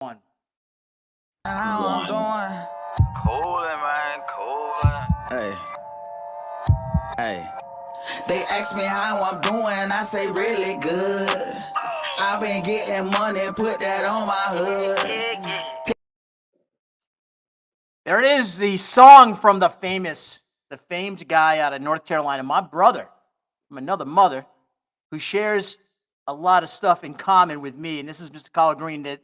One. How I'm One. doing? Coolin', man, coolin'. Hey. They ask me how I'm doing, I say really good. I've been getting money, put that on my hood. There it is, the song from the famed guy out of North Carolina, my brother from another mother, who shares a lot of stuff in common with me. And this is Mr. Collard Green, the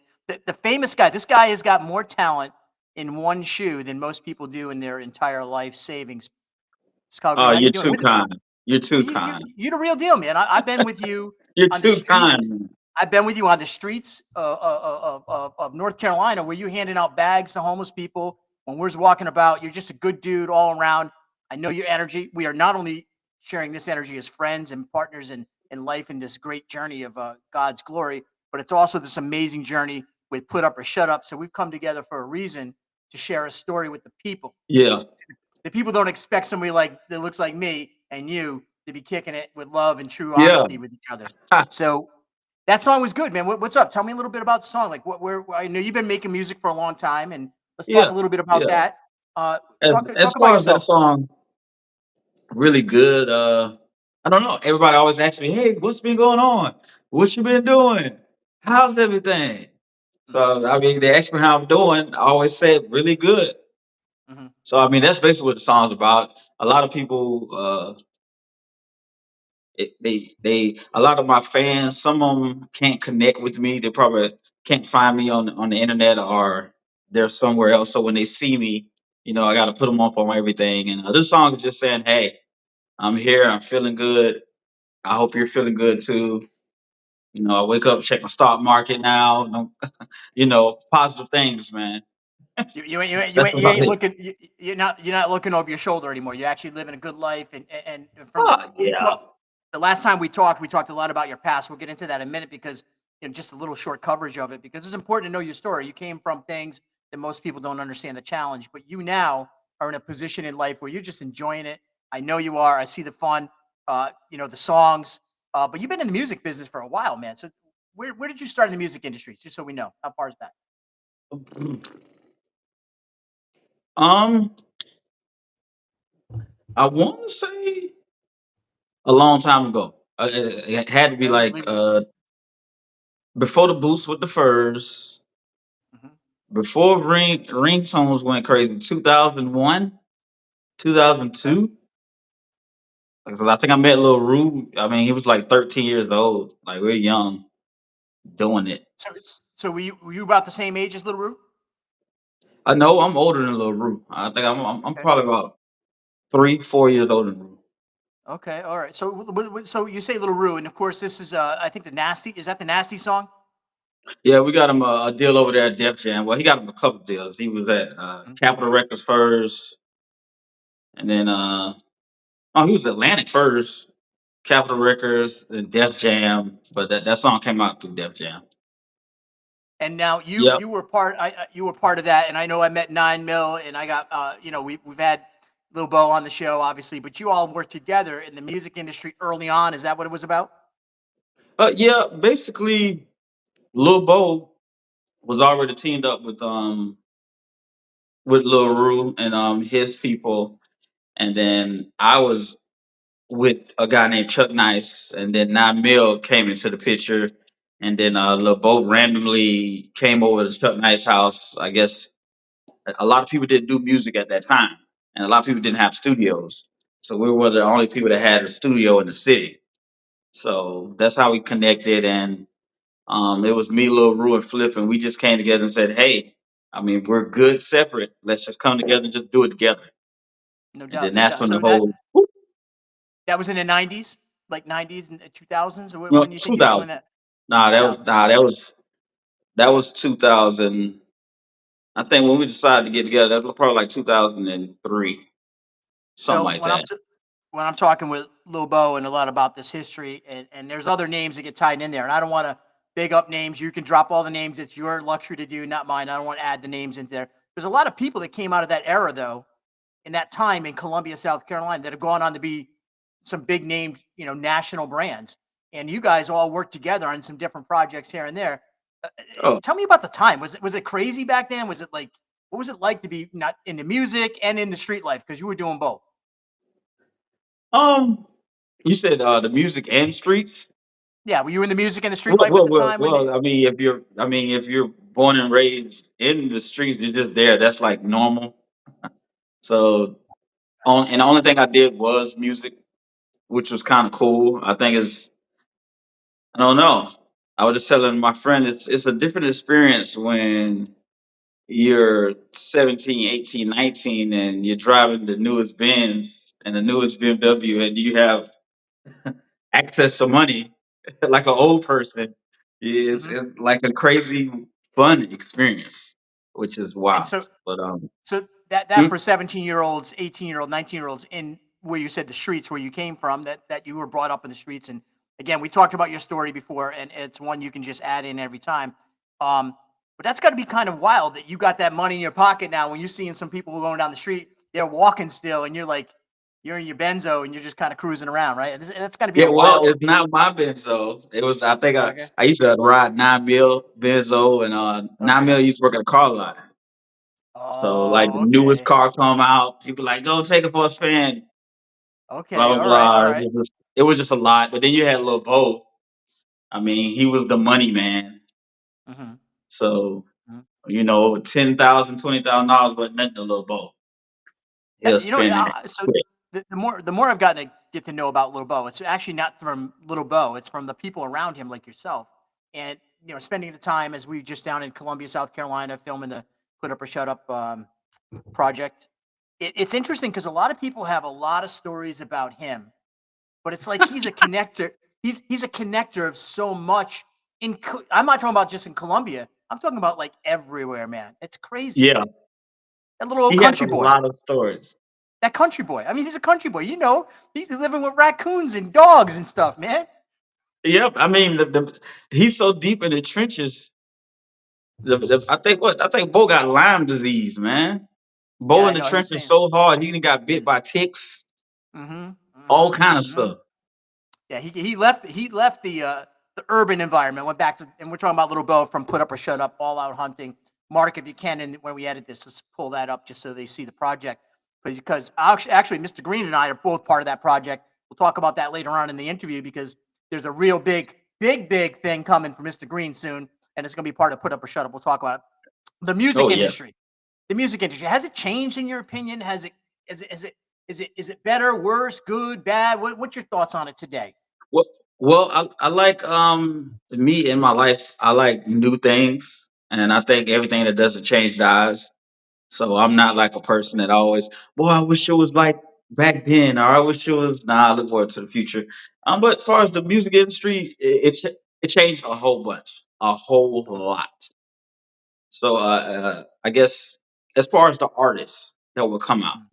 famous guy. This guy has got more talent in one shoe than most people do in their entire life savings. Mr. Collard Oh, Green, how you you're doing? too kind. You're too kind. You the real deal, man. I've been with you You're on the too streets. kind, man. I've been with you on the streets of North Carolina, where you handing out bags to homeless people when we're walking about. You're just a good dude all around. I know your energy. We are not only sharing this energy as friends and partners in life in this great journey of God's glory, but it's also this amazing journey with Put Up or Shut Up. So we've come together for a reason to share a story with the people. Yeah, The people don't expect somebody like that looks like me and you to be kicking it with love and true yeah. honesty with each other. So that song was good, man. What's up? Tell me a little bit about the song. Like, what? Where? I know you've been making music for a long time, and let's talk Yeah, a little bit about yeah. that. Uh, As talk as about far as that yourself. song, really good. I don't know. Everybody always asks me, "Hey, what's been going on? What you been doing? How's everything?" Hmm. So I mean, they ask me how I'm doing. I always say really good. Hmm. So I mean, that's basically what the song's about. A lot of people, a lot of my fans, some of them can't connect with me. They probably can't find me on the internet, or they're somewhere else. So when they see me, I got to put them up on everything. And this song is just saying, "Hey, I'm here. I'm feeling good. I hope you're feeling good too." I wake up, check my stock market now. Positive things, man. That's You about ain't it. looking. You're not looking over your shoulder anymore. You're actually living a good life. And from Oh we yeah, talked the last time we talked a lot about your past. We'll get into that in a minute because just a little short coverage of it because it's important to know your story. You came from things that most people don't understand the challenge, but you now are in a position in life where you're just enjoying it. I know you are. I see the fun. The songs. But you've been in the music business for a while, man. So where did you start in the music industry? Just so we know how far is back. um, I want to say a long time ago. It had to be Okay, like before the boost with the furs, Mhm. before ringtones went crazy, 2001, Okay. 2002. Because I think I met Lil Rue. I mean, he was like 13 years old, like we're young, doing it. So were you about the same age as Little Roo? I know I'm older than Lil Rue. I think I'm Okay. probably about 3, 4 years older than Rue. Okay. All right. So so you say Little Roo, and of course this is I think the Nasty. Is that the Nasty song? Yeah, we got him a deal over there at Def Jam. Well, he got him a couple deals. He was at Mhm. Capitol Records first, and then he was Atlantic first, Capitol Records, and Def Jam. But that song came out through Def Jam. And now Yep. you were part of that, and I know I met 9 Mil, and I got we've had Lil Bo on the show, obviously, but you all worked together in the music industry early on. Is that what it was about? Yeah, basically, Lil Bo was already teamed up with Lil Rue and his people, and then I was with a guy named Chuck Nice, and then 9 Mil came into the picture, and then Lil Bo randomly came over to Chuck Nice's house. I guess a lot of people didn't do music at that time, and a lot of people Mhm. didn't have studios, so we were the only people that had a studio in the city. So that's how we connected, and it was me, Lil Rue, and Flip, and we just came together and said, "Hey, I mean, we're good separate. Let's just come together and just do it together." No And doubt, then no that's doubt. when the So that whole that was in the '90s, like '90s and 2000s. Or well, when you think you were doing 2000. that? Nah, that was 2000. nah, that was 2000. I think when we decided to get together, that was probably like 2003, something So like that. when I'm talking with Lil Bo and a lot about this history, and there's other names that get tied in there, and I don't want to big up names. You can drop all the names. It's your luxury to do, not mine. I don't want to add the names into there. There's a lot of people that came out of that era, though, in that time in Columbia, South Carolina, that have gone on to be some big named, national brands. And you guys all work together on some different projects here and there. Oh, Tell me about the time. Was it crazy back then? Was it like what was it like to be not into music and in the street life because you were doing both? um, you said the music and streets. Yeah, were you in the music and the street Well, life at well, the well, time when well. I mean, if you're born and raised in the streets, you're just there. That's like normal. So, and the only thing I did was music, which was kind of cool. I think is I don't know. I was just telling my friend it's a different experience when you're 17, 18, 19, and you're driving the newest Benz and the newest BMW and you have access to money like an old person. Mhm. It's like a crazy fun experience, which is And wild. so But so that hmm? for 17-year-olds, 18-year-old, 19-year-olds in where you said the streets where you came from, that you were brought up in the streets. And again, we talked about your story before, and it's one you can just add in every time. But that's got to be kind of wild that you got that money in your pocket now when you're seeing some people going down the street, they're walking still, and you're like, you're in your benzo and you're just kind of cruising around, right? That's got to be Yeah, a well, wild. it's not my Benzo. It was I think Okay. I used to ride 9 mil Benzo and 9 mil Okay. used to work at a car lot. So like the Oh, newest okay. car come out, people like go take it for a spin, blah Okay. blah All right. All blah. right. It was just a lot. But then you had Lil Bo. I mean, he was the money man. Mhm. So Mhm. 10,000, $20,000 wasn't nothing to Lil Bo. He'll spend that So quick. the more I've gotten to get to know about Little Bo, it's actually not from Little Bo. It's from the people around him, like yourself, and spending the time as we just down in Columbia, South Carolina, filming the Put Up or Shut Up project. It's interesting because a lot of people have a lot of stories about him, but it's like he's a connector. He's a connector of so much. I'm not talking about just in Columbia. I'm talking about like everywhere, man. It's crazy. Yeah, That little old he has a country boy. lot of stories. That country boy. I mean, he's a country boy. He's living with raccoons and dogs and stuff, man. Yep. I mean, he's so deep in the trenches. I think Bo got Lyme disease, man. Yeah, Bo in I the know. He was trenches saying. so hard, he even got bit by ticks, Mm-hmm. all Mm-hmm. kind of Mm-hmm. stuff. Yeah, he left the urban environment, went back to, and we're talking about Little Bo from Put Up or Shut Up, All Out Hunting. Mark, if you can, and when we edit this, let's pull that up just so they see the project. Because actually, Mr. Green and I are both part of that project. We'll talk about that later on in the interview because there's a real big thing coming for Mr. Green soon, and it's going to be part of Put Up or Shut Up. We'll talk about it. The Oh music yeah. industry. The music industry, has it changed in your opinion? Has it is it better, worse, good, bad? What's your thoughts on it today? Well, well, I like me in my life. I like new things, and I think everything that doesn't change dies. So I'm not like a person that always, boy, I wish it was like back then, or I wish it was. Nah, I look forward to the future. But as far as the music industry, it changed a whole bunch, a whole Mhm, lot. So I guess as far as the artists that will come out. mhm.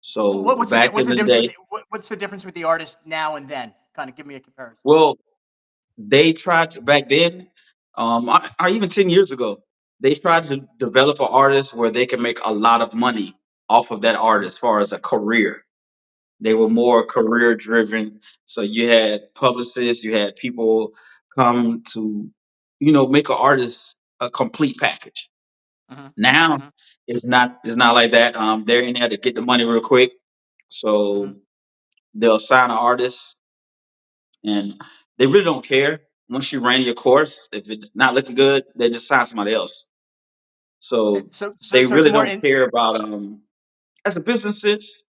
So back What's in the the difference with day, what's the difference with the artist now and then? Kind of give me a comparison. well, they tried to back then, or even 10 years ago, they tried to develop an artist where they can make a lot of money off of that art Mhm, as far as a career. They were mhm, more career driven. So you had publicists, you had people come to, make an artist a complete package. mhm, Now mhm, it's not like that. They're in there to get the money real quick. mhm. So they'll sign an artist and they really don't care. Once you ran your course, if it's not looking good, they just sign somebody else. So they So it's really more don't in. care about as a businesses.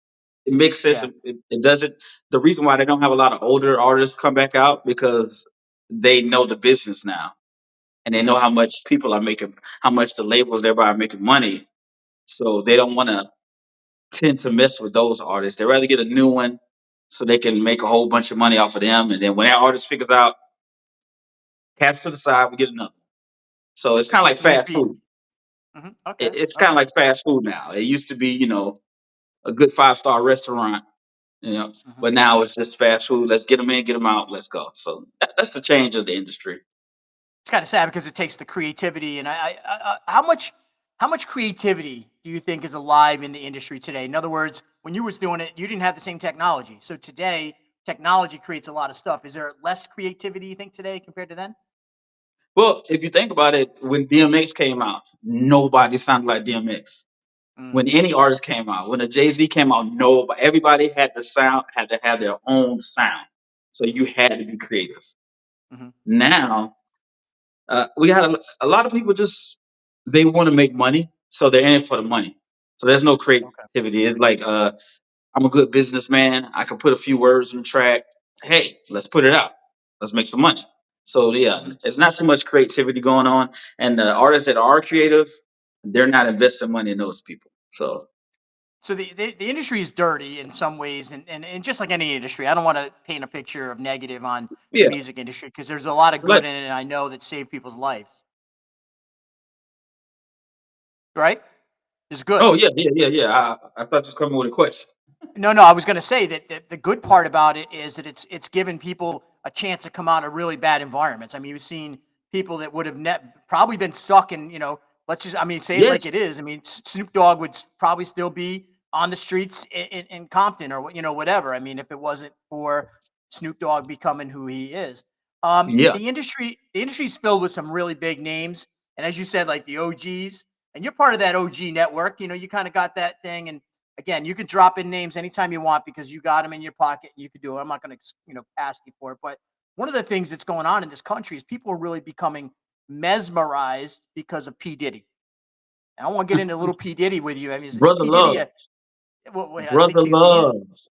It makes sense. Yeah. It doesn't. The reason why they don't have a lot of older artists come back out because they know the business now and they know Mhm. how much people are making, how much the labels thereby are making money. So they don't want to tend to mess with those artists. They rather get a new one so they can make a whole bunch of money off of them. And then when that artist figures out, caps to the side, we get another. So it's So kind of it's like just fast repeat. food. Okay. It's All kind of right. like fast food now. It used to be, a good 5-star restaurant, Mhm. but now it's just fast food. Let's get them in, get them out, let's go. So that's the change of the industry. It's kind of sad because it takes the creativity, and how much creativity do you think is alive in the industry today? In other words, when you was doing it, you didn't have the same technology. So today, technology creates a lot of stuff. Is there less creativity you think today compared to then? Well, if you think about it, when DMX came out, nobody sounded like DMX. Mm, When any artist came out, when a Jay Z came out, nobody, everybody had the sound, had to have their own sound. So you mhm, had to be creative. mhm. Now, we got a lot of people just they want to make money, so they're in it for the money. So there's no Okay. creativity. It's like I'm a good businessman. I can put a few words in the track. Hey, let's put it out. Let's make some money. So yeah, Mhm. it's not so much creativity going on, and the artists that are creative, they're not investing money in those people. So So the industry is dirty in some ways, and just like any industry, I don't want to paint a picture of negative on the yeah, music industry because there's a lot of like good in it, and I know that saved people's lives. Right? It's good. oh yeah. I thought you was coming with a question. No, no, I was going to say that the good part about it is that it's given people a chance to come out of really bad environments. I mean, you've seen people that would have probably been stuck in, let's just, I mean, say it like it Yes, is. I mean, Snoop Dogg would probably still be on the streets in Compton or whatever. I mean, if it wasn't for Snoop Dogg becoming who he is, yeah, the industry's filled with some really big names, and as you said, like the OGs, and you're part of that OG network. You kind of got that thing, and again, you can drop in names anytime you want because you got them in your pocket and you could do it. I'm not going to, ask you for it. But one of the things that's going on in this country is people are really becoming mesmerized because of P. Diddy. And I want to get into a little P. Diddy with you. I mean, brother P. Diddy, love, well, I think brother love.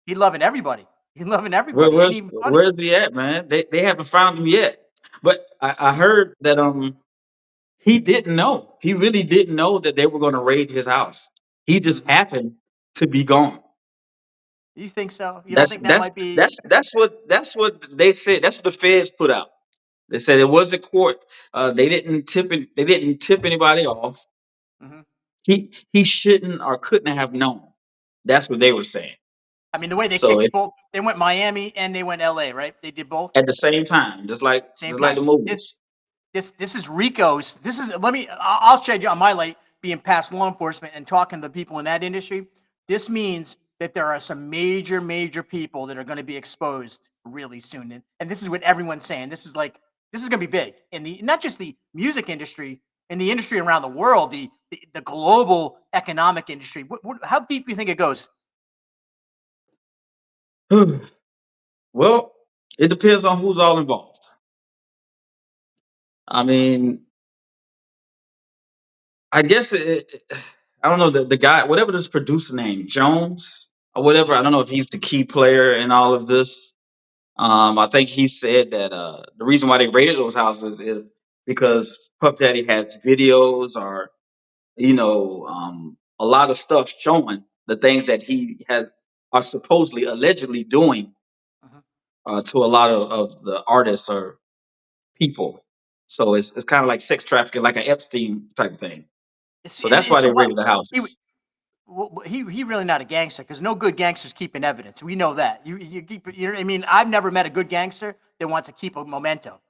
he loving everybody. He loving Where, everybody. Ain't where's even funny. where's he at, man? They haven't found him yet. But I heard that he didn't know. He really didn't know that they were going to raid his house. He just Hmm. happened to be gone. You think so? You don't That's think that that's might be? that's what they said. That's what the feds put out. They said it was a court. They didn't tip anybody off. Mhm. He shouldn't or couldn't have known. That's what they were saying. I mean, the way they So kicked it, both, they went Miami and they went LA, right? They did both at the same time, same just like time. the movies. This is Rico's. This is let me. I'll shed you on my light being past law enforcement and talking to people in that industry. This means that there are some major people that are going to be exposed really soon, and this is what everyone's saying. This is going to be big in the not just the music industry, in the industry around the world, the global economic industry. How deep do you think it goes? Well, it depends on who's all involved. I mean, I guess I don't know the guy, whatever this producer name, Jones or whatever. Mhm, I don't know if he's the key player in all of this. I think he said that the reason why they raided those houses is because Puff Daddy has videos or a lot of stuff showing the things that he has are supposedly allegedly doing mhm. to a lot of the artists or people. So it's kind of like sex trafficking, like an Epstein type thing. So that's why So they what? raided the houses. He really not a gangster because no good gangsters keeping evidence. We know that. You keep you know what I mean. I've never met a good gangster that wants to keep a memento.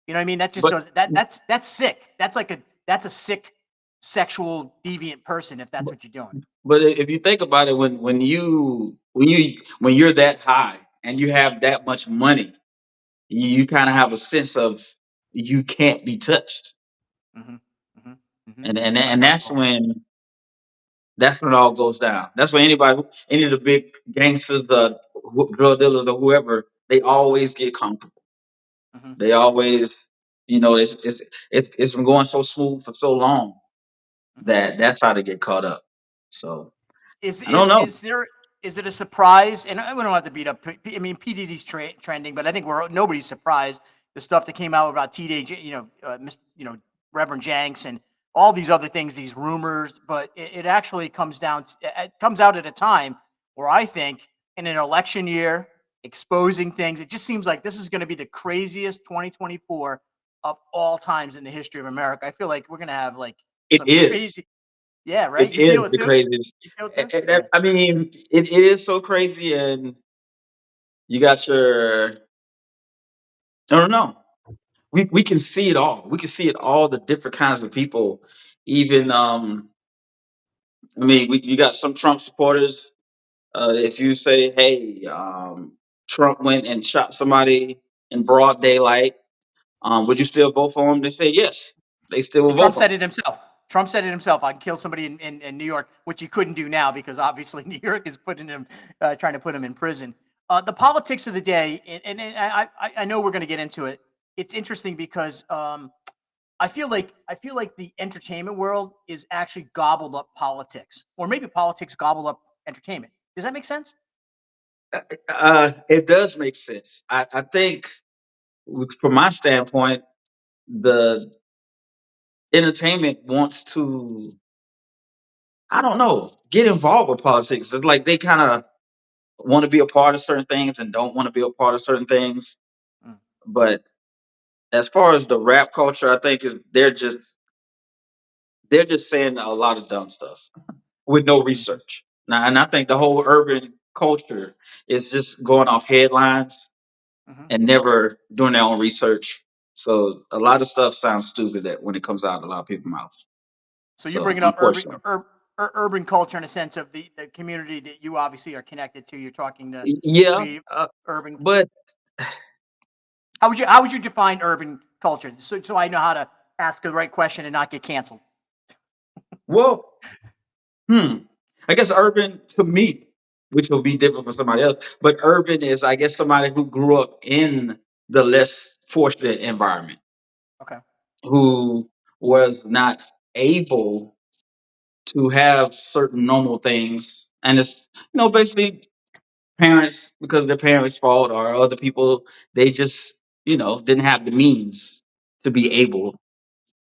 You know what I mean? That just But does that's sick. That's a sick sexual deviant person if that's but what you're doing. but if you think about it, when you're that high and you have that much money, you kind of have a sense of you can't be touched, Hmm. Hmm. Hmm. and Untouchable. that's when it all goes down. That's when any of the big gangsters, the drug dealers, or whoever, they Hmm. always get comfortable. Hmm. They always, it's been going so smooth for so long Hmm. that that's how they get caught up. So Is I don't is know. is there is it a surprise? And we don't have to beat up. I mean, PDD's trending, but I think nobody's surprised. The stuff that came out about TJ, Reverend Janks, and all these other things, these rumors. But it actually comes down. It comes out at a time where I think in an election year, exposing things. It just seems like this is going to be the craziest 2024 of all times in the history of America. I feel like we're going to have like It some is. crazy. Yeah, right. It You feel is it the too. craziest. You feel it too? Yeah. I mean, it is so crazy, and you got your. I don't know. We can see it all. We can see it all. The different kinds of people. Even I mean, you got some Trump supporters. If you say, "Hey, Trump went and shot somebody in broad daylight," Would you still vote for him? They say yes. They still will And vote Trump for him. said it himself. Trump said it himself. I can kill somebody in New York, which he couldn't do now because obviously New York is putting him, trying to put him in prison. The politics of the day, and I know we're going to get into it. It's interesting because I feel like the entertainment world is actually gobbled up politics, or maybe politics gobbled up entertainment. Does that make sense? It does make sense. I think, from my standpoint, the entertainment wants to, I don't know, get involved with politics. It's like they kind of want to be a part of certain things and don't want to be a part of certain things. Mm, But as far as the rap culture, I think is they're just saying a lot of dumb stuff with no mhm, research. Now, and I think the whole urban culture is just going off headlines mhm. and never doing their own research. So a lot of stuff sounds stupid that when it comes out of a lot of people's mouths. So you're So bringing up unfortunately, urban culture in a sense of the community that you obviously are connected to. You're talking the Yeah, community urban. but How would you define urban culture? So I know how to ask the right question and not get canceled. well, hmm. I guess urban to me, which will be different from somebody else, but urban is, I guess, somebody who grew up in the less fortunate environment, Okay. who was not able to have certain normal things, and it's basically parents, because their parents' fault or other people, they just didn't have the means to be able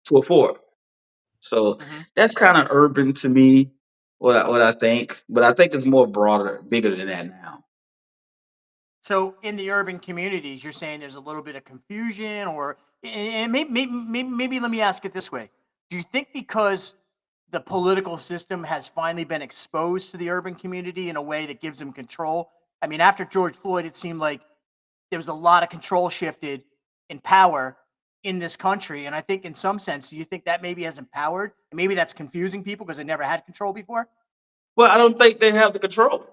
to afford. So Hmm. that's kind of urban to me, what I think. But I think it's more broader, bigger than that now. So in the urban communities, you're saying there's a little bit of confusion, or and maybe let me ask it this way: do you think because the political system has finally been exposed to the urban community in a way that gives them control? I mean, after George Floyd, it seemed like there was a lot of control shifted in power in this country, and I think in some sense, do you think that maybe has empowered? And maybe that's confusing people because they never had control before. Well, I don't think they have the control.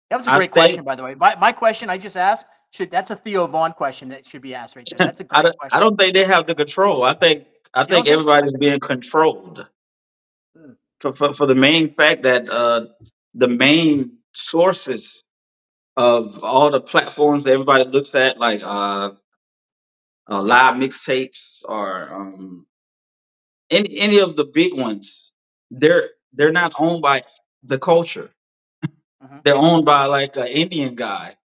That was a I great think question, by the way. My question I just asked should that's a Theo Vaughn question that should be asked right there. That's a I great don't, I question. don't think they have the control. I You think don't think so? everybody's being controlled Mm, for the main fact that the main sources of all the platforms that everybody looks at, like live mixtapes or any of the big ones, they're not owned by the culture. mhm, They're owned by like an Indian guy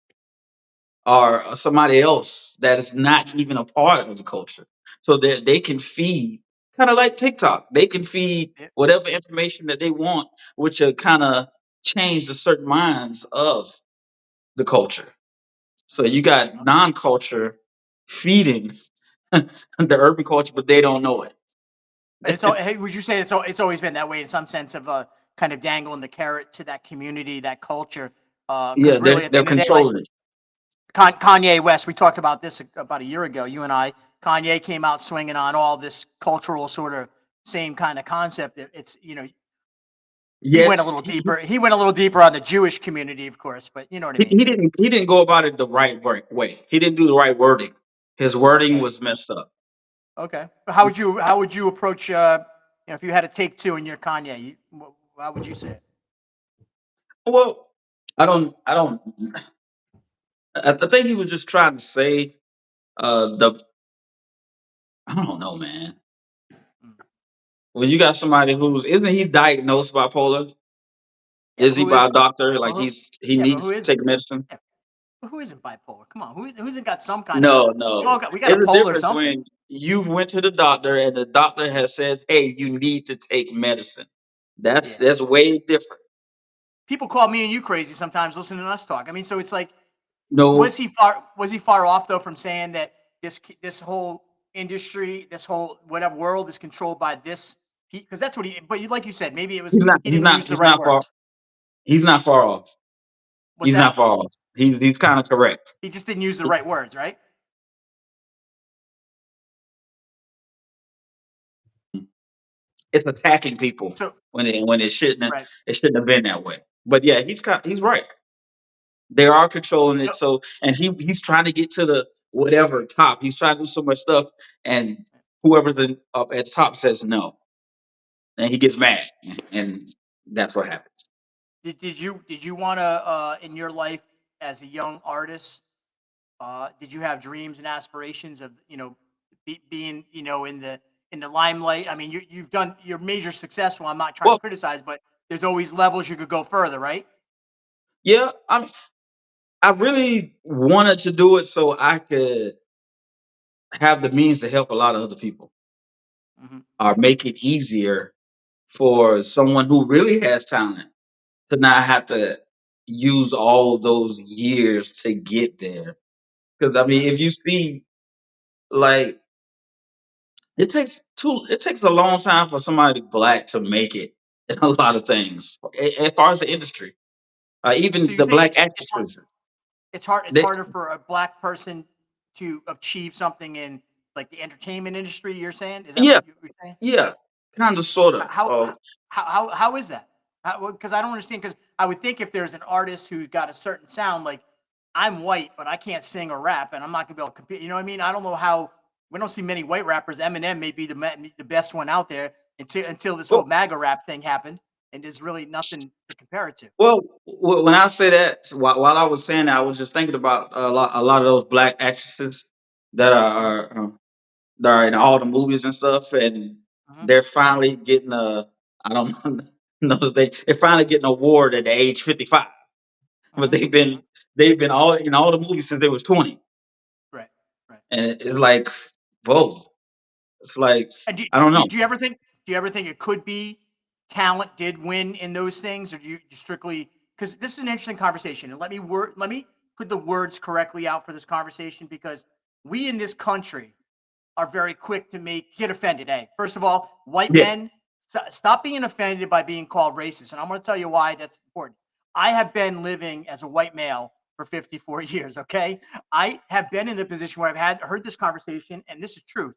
or somebody else that is not mhm, even a part of the culture. So they can feed, kind of like TikTok. They can feed yeah, whatever information that they want, which will kind of change the certain minds of the culture. So mhm. you got non-culture feeding the urban culture, but they don't know it. And it's all. Hey, would you say it's always been that way in some sense of kind of dangling the carrot to that community, that culture? Yeah, Because they're really, at the they're end of the day, like controlling it. Kanye West, we talked about this about a year ago. You and I, Kanye came out swinging on all this cultural sort of same kind of concept. It's he went a Yes, little deeper. He went a little deeper on the Jewish community, of course, but you know what I he, mean. he didn't he didn't go about it the right way. He didn't do the right wording. His wording Okay, was messed up. okay. But how would you approach if you had to take two and you're Kanye, how would you say it? Well, I don't. I think he was just trying to say the. I don't know, man. Mm. When you got somebody who's isn't he diagnosed bipolar? Yeah, but Is he who by a isn't? doctor? But Like who? he Yeah, but who needs to isn't? take medicine? Yeah, but who isn't bipolar? Come on, who hasn't got some kind of? No, We all no. got a It's a pole or difference something. when you went to the doctor and the doctor Yeah, has said, "Hey, you need to take medicine." That's yeah. that's way different. People call me and you crazy sometimes listening to us talk. I mean, so it's like, was No, he far off though from saying that this whole industry, this whole whatever world is controlled by this? Because that's what he. But like you said, maybe it was he's not. he He's didn't not. use the He's right not far. words. He's not far off. What's He's not that? far off. He's kind of correct. He just didn't use the right words, right? It's attacking people So when right. it shouldn't have been that way. But yeah, he's right. They are controlling No, it. So and he's trying to get to whatever top. He's trying to do so much stuff, and whoever's up at the top says no, and he gets mad, and that's what happens. Did you want to in your life as a young artist? Did you have dreams and aspirations of being in the limelight? I mean, you've done your major successful. I'm not trying to Well, criticize, but there's always levels you could go further, right? yeah, I really wanted to do it so I could have the means to help a lot of other people, Hmm. or make it easier for someone who really has talent to not have to use all those years to get there. Because I Okay. mean, if you see, like, it takes a long time for somebody black to make it in a lot of things. As far as the industry, So even you the think black it's hard, actresses, it's they, harder for a black person to achieve something in like the entertainment industry? You're saying, is that what yeah, you're saying? yeah, kind of, sort of. How is that? Because I don't understand. Because I would think if there's an artist who's got a certain sound, like I'm white, but I can't sing or rap, and I'm not gonna be able to compete. You know what I mean? I don't know how we don't see many white rappers. Eminem may be the best one out there until this whole Well, MAGA rap thing happened, and there's really nothing to compare it to. when I say that, while I was saying that, I was just thinking about a lot of those black actresses that Hmm. that are in all the movies and stuff, and Hmm. they're finally getting a, I don't know, they're finally getting an award at the age 55, but Hmm. Hmm. they've been all in all the movies since they was 20, Right. Right. and it's like, whoa, it's like, And I don't know. do you ever think it could be talent did win in those things, or do you strictly because this is an interesting conversation, and let me put the words correctly out for this conversation because we in this country are very quick to get offended. Hey, first of all, white Yeah, men stop being offended by being called racist, and I'm going to tell you why that's important. I have been living as a white male for 54 years. Okay, I have been in the position where I've heard this conversation, and this is true.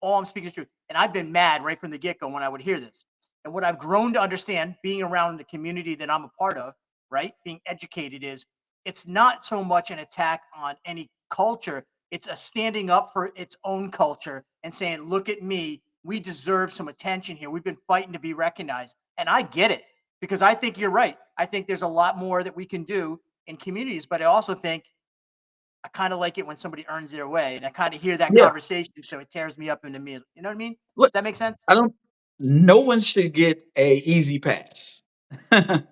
All I'm speaking is truth. And I've been mad right from the get go when I would hear this. And what I've grown to understand, being around the community that I'm a part of, right, being educated, is it's not so much an attack on any culture. It's a standing up for its own culture and saying, look at me. We deserve some attention here. We've been fighting to be recognized. And I get it because I think you're right. I think there's a lot more that we can do in communities, but I also think I kind of like it when somebody earns their way, and I kind of hear that yeah. conversation, so it tears me up in the middle. You know what I mean? Look, Does that make sense? I don't. No one should get a easy pass. I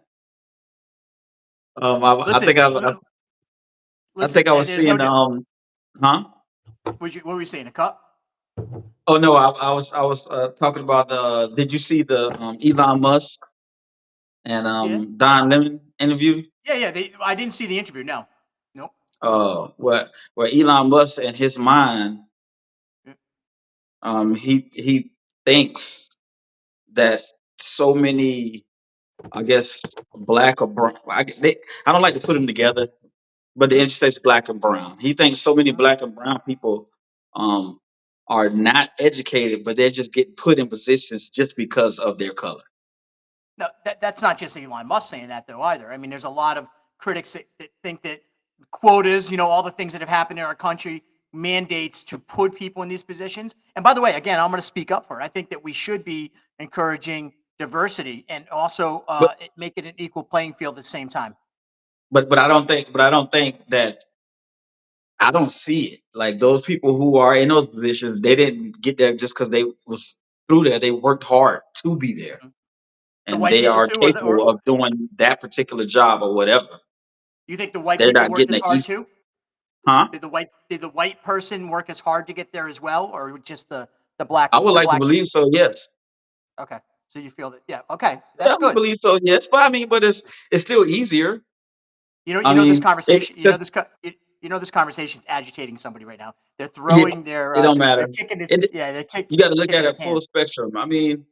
Listen, think I listen. think I was There's no. seeing huh? What were you saying? A cup? Oh no, I was talking about did you see the Elon Musk and Yeah, Don Lemon interview? yeah, yeah. I didn't see the interview. No, nope, nope. Where Elon Musk in his mind, Yeah. he thinks that so many, I guess, black or brown. I don't like to put them together, but the Mhm, interstate's black and brown. He thinks so many mhm. black and brown people um are not educated, but they're just getting put in positions just because of their color. No, that's not just Elon Musk saying that though either. I mean, there's a lot of critics that think that quotas, all the things that have happened in our country, mandates to put people in these positions. And by the way, again, I'm going to speak up for it. I think that we should be encouraging diversity and also But make it an equal playing field at the same time. I don't think that, I don't see it. Like, those people who are in those positions, they didn't get there just because they was through there. They worked hard to be there, Mhm. The and white they people are too, capable of doing that particular job or whatever. you think the white They're people not work getting as the hard east, too? huh? Did the white person work as hard to get there as well, or just I would the like to black? believe so. Yes. Okay, so you feel that? Yeah. Okay, Yeah, I that's would good. believe so. Yes, but I mean, but it's still easier. You I know this mean, it conversation. because You know this conversation is agitating somebody right now. They're yeah, throwing it don't they're matter. kicking it. It Yeah, You got to look kicking at the it full can. spectrum. I mean,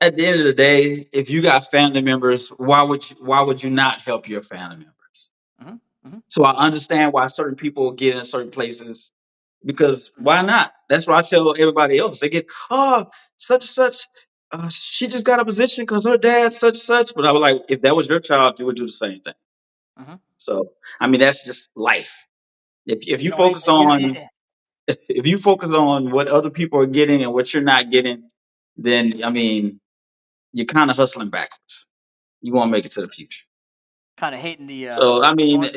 at the end of the day, if you got family members, why would you not help your family members? Hmm. Hmm. So I understand why certain people get in certain places, because Hmm. why not? That's what I tell everybody else. They get, oh, such and such. She just got a position because her dad such and such. But I was like, if that was your child, you would do the same thing. Hmm. So I mean, that's just life. If You you know, I, focus you know, on if you focus on what other people are getting and what you're not getting, then I mean you're kind of hustling backwards. You won't make it to the future. kind of hating the So I mean, going.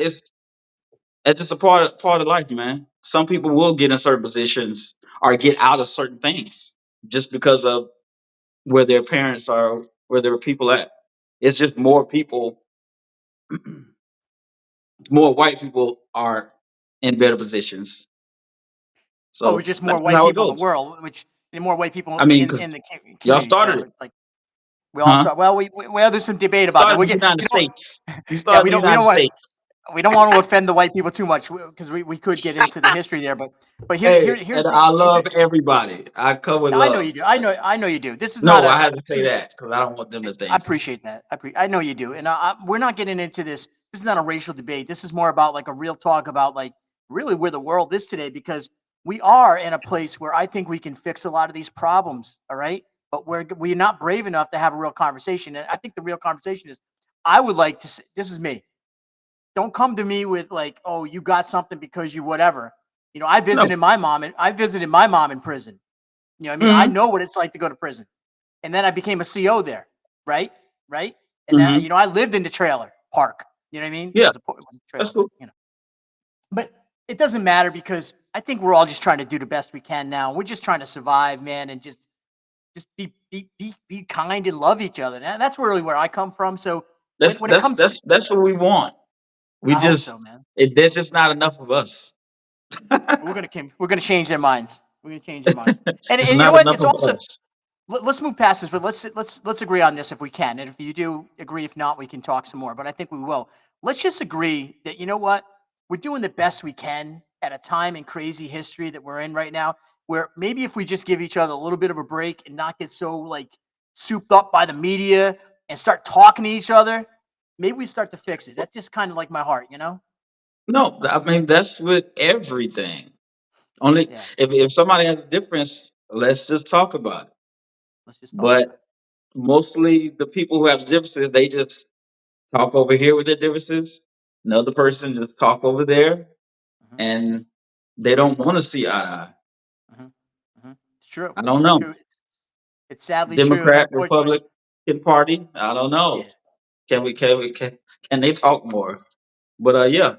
it's just a part of life, man. Some people will get in certain positions or get out of certain things just because of where their parents are, where their people at. It's just more people, more white people are in better positions. Oh, it's So just more that's just white how it people in the goes. world, which and more white people I mean, in because the y'all community. started So it, it's like we all huh? start. Well, well, there's some debate You about that. started We the get, United States. You yeah, started the we United don't want States. to offend the white people too much because we could get into the history there, but Hey, and here's the I love everybody. I come with I know you love. do. I know you do. This is not No, a I had to this say is that because I don't want them to I think. appreciate that. I know you do, and we're not getting into this. This is not a racial debate. This is more about like a real talk about like really where the world is today, because we are in a place where I think we can fix a lot of these problems. All right, but we're not brave enough to have a real conversation. And I think the real conversation is, I would like to say, this is me. Don't come to me with like, oh, you got something because you whatever. You know, No. I visited my mom in prison. You know what I mean? I Hmm. know what it's like to go to prison. And then I became a CO there, right? Right? And then, Hmm. you know, I lived in the trailer park. You know what I mean? Yeah, It was a that's trailer, but cool. you know. But it doesn't matter because I think we're all just trying to do the best we can now. We're just trying to survive, man, and just be kind and love each other. And that's really where I come from. So That's when it that's comes, that's that's what we want. We I hope just so, man. there's just not enough of us. We're gonna change their minds. We're gonna change their minds. It's And you know not what? enough It's of also us. let's move past this, but let's agree on this if we can. And if you do agree, if not, we can talk some more. But I think we will. Let's just agree that you know what, we're doing the best we can at a time in crazy history that we're in right now. Where maybe if we just give each other a little bit of a break and not get so like souped up by the media and start talking to each other, maybe we start to fix it. That's just kind of like my heart, you know? No, I mean that's with everything. Only Yeah. if somebody has a difference, let's just talk about it. Let's just talk But about it. mostly the people who have differences, they just talk over here with their differences. Another person just talk over there, Hmm. and they don't want to see eye to eye. Hmm. Hmm. It's true. I don't It's know. true. It's sadly true, and Democrat, unfortunately, Republican Party. I don't know. yeah. Can they talk more? But yeah,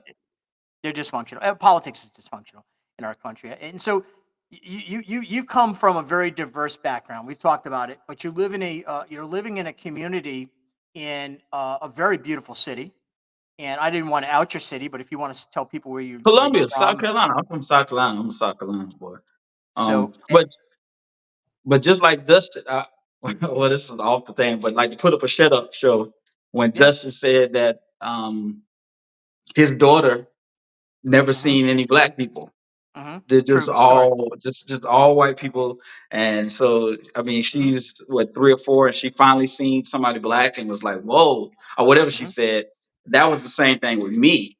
They're dysfunctional. Politics is dysfunctional in our country, and so you've come from a very diverse background. We've talked about it, but you live in a you're living in a community in a very beautiful city. And I didn't want to out your city, but if you want to tell people where you're Columbia, South from, Carolina. I'm from South Carolina. I'm a South Carolina boy. so But just like Dustin, well, this is off the thing, but like to put up a shut up show when yeah, Dustin said that his daughter never hmm, seen any black people. hmm, They're just true story. all just all white people, and so I mean Hmm. she's what 3 or 4, and she finally seen somebody black and was like, "Whoa," or whatever she Hmm. said. That was the same thing with me.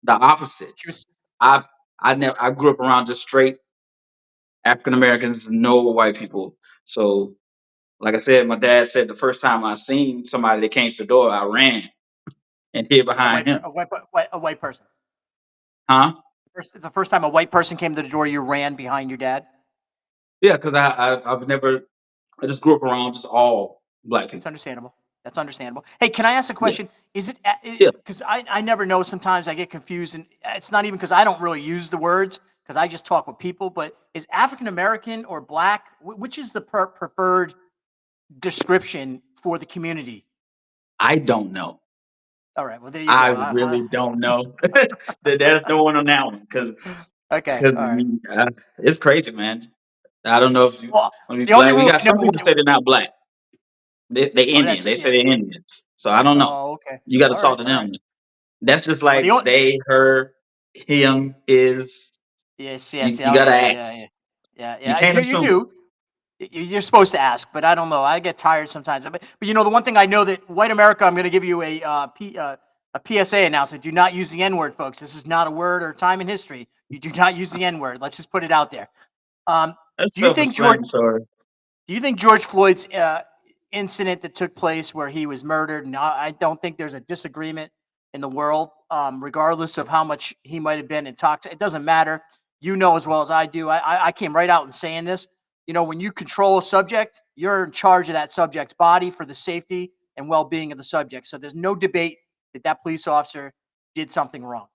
The opposite. She was I I grew up around just straight African Americans, no white people. So like I said, my dad said the first time I seen somebody that came to the door, I ran and hid behind him. a white person. Huh? The first time a white person came to the door, you ran behind your dad. Yeah, because I've never I just grew up around just all black That's people. understandable. That's understandable. Hey, can I ask a Yeah. question? Is it Yeah. because I never know? Sometimes I get confused, and it's not even because I don't really use the words because I just talk with people. But is African American or black? Which is the preferred description for the community? I don't know. All right. Well, there you I go. really don't know. There's no one on that one Okay. because All right. it's crazy, man. I don't know if you Well, want to be the only black. We rule got I know. some people say they're not black. They Oh, Indian. that's They say yeah. they're Indians. So I don't know. Oh, okay. You got to All talk right. to All right. them. That's just Well, the like only they, her, him, his. yes, You yes. you Oh, gotta yeah, yeah, ask. yeah, yeah, You yeah. can't You assume. do. You're supposed to ask, but I don't know. I get tired sometimes. But you know, the one thing I know that white America, I'm going to give you a PSA announcement. Do not use the N word, folks. This is not a word or time in history. You do not use the N word. Let's just put it out there. Um, That's do you think George? self-explanatory. Do you think George Floyd's incident that took place where he was murdered? And I don't think there's a disagreement in the world, regardless of how much he might have been intoxicated. It doesn't matter. You know as well as I do. I came right out and saying this. You know, when you control a subject, you're in charge of that subject's body for the safety and well-being of the subject. So there's no debate that that police officer did something wrong.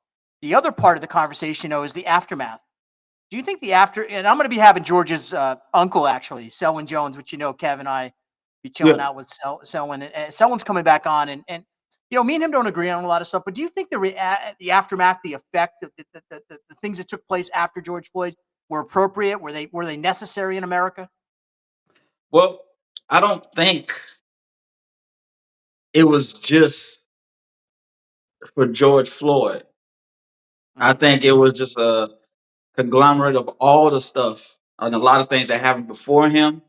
The other part of the conversation, though, is the aftermath. Do you think the after? And I'm going to be having George's uncle actually, Selwyn Jones, which you know, Kev and I be chilling Yeah. out with Selwyn, and Selwyn's coming back on, and you know, me and him don't agree on a lot of stuff. But do you think the aftermath, the effect, the things that took place after George Floyd were appropriate? Were they necessary in America? Well, I don't think it was just for George Floyd. I Hmm. think it was just a conglomerate of all the stuff and a lot of things that happened before him,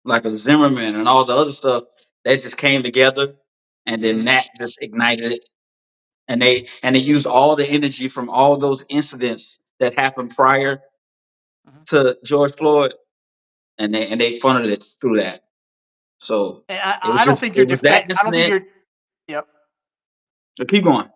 like a Zimmerman and all the other stuff that just came together, and then Hmm. that just ignited it. And they used all the energy from all those incidents that happened prior Hmm. to George Floyd, and they funneled it through that. So And it was I don't just think you're it was that I don't think incident. you're. Yep. So keep going.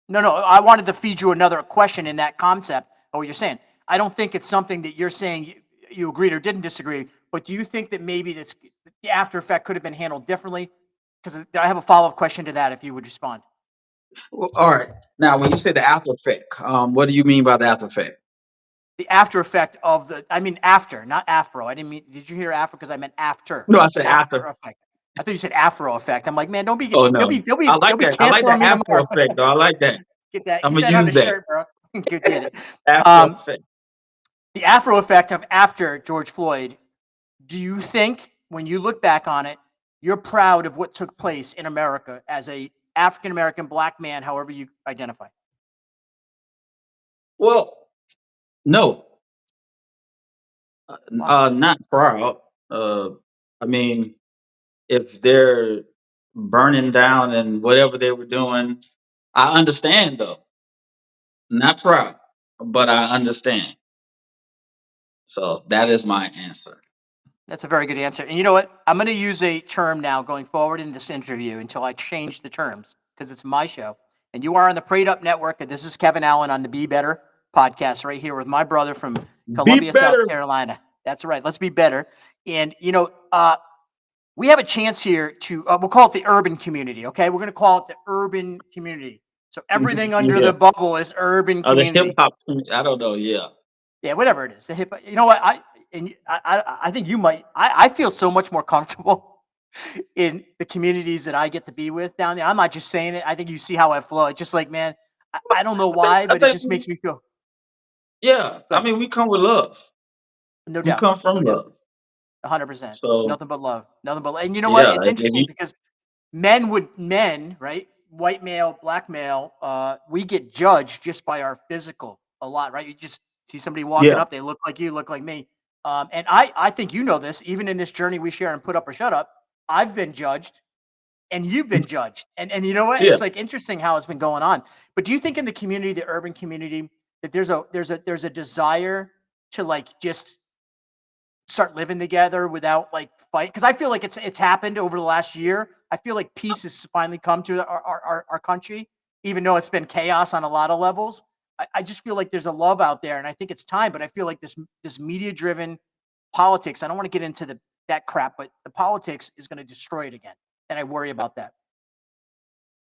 No, no. I wanted to feed you another question in that concept of what you're saying. I don't think it's something that you're saying you agreed or didn't disagree. But do you think that maybe the after effect could have been handled differently? Because I have a follow up question to that. If you would respond, Well, all right. Now, when you say the after effect, what do you mean by the after effect? the after effect of I mean after, not afro. I didn't mean. Did you hear afro? Because I meant after. No, I said After after. effect. I thought you said afro effect. I'm like, man, don't be Oh they'll no, be they'll I be they'll like be that. I like the canceling me after tomorrow. effect, though. I like that. I'm Get gonna that on use the that shirt, bro. Good get it. after Um, effect. the afro effect of after George Floyd. Do you think when you look back on it, you're proud of what took place in America as a African American black man, however you identify? Well, no, Why? not proud. Uh, I mean, if they're burning down and whatever they were doing, I understand though. Not proud, but I understand. So that is my answer. That's a very good answer. And you know what? I'm going to use a term now going forward in this interview until I change the terms because it's my show. And you are on the Prayed Up Network. And this is Kevin Allen on the Be Better podcast right here with my brother from Be Columbia, South better. Carolina. That's right. Let's be better. And, you know, we have a chance here to, we'll call it the urban community. Okay. We're going to call it the urban community. So everything under Yeah. the bubble is urban The hip community. hop. I don't know. Yeah. Yeah, whatever it is. The hip. You know what? I think you might. I feel so much more comfortable in the communities that I get to be with down there. I'm not just saying it. I think you see how I flow. It's just like, man, I don't know I think. why, I but it think. just makes me feel Yeah. I good. mean, we come with love. No We doubt. come No from doubt. love. 100%. So Nothing but love. Nothing but. And you know what? yeah. It's If interesting you, because men, right? White male, black male, we get judged just by our physical a lot, right? You just see somebody walking yeah. up, they look like you, look like me. And I think you know this, even in this journey we share and put up or shut up, I've been judged and you've been judged. And you know what? Yeah. It's like interesting how it's been going on. But do you think in the community, the urban community, that there's a desire to like just start living together without like fight? Because I feel like it's happened over the last year. I feel like peace has finally come to our country, even though it's been chaos on a lot of levels. I just feel like there's a love out there, and I think it's time. But I feel like this media driven politics. I don't want to get into that crap, but the politics is going to destroy it again, and I worry about that.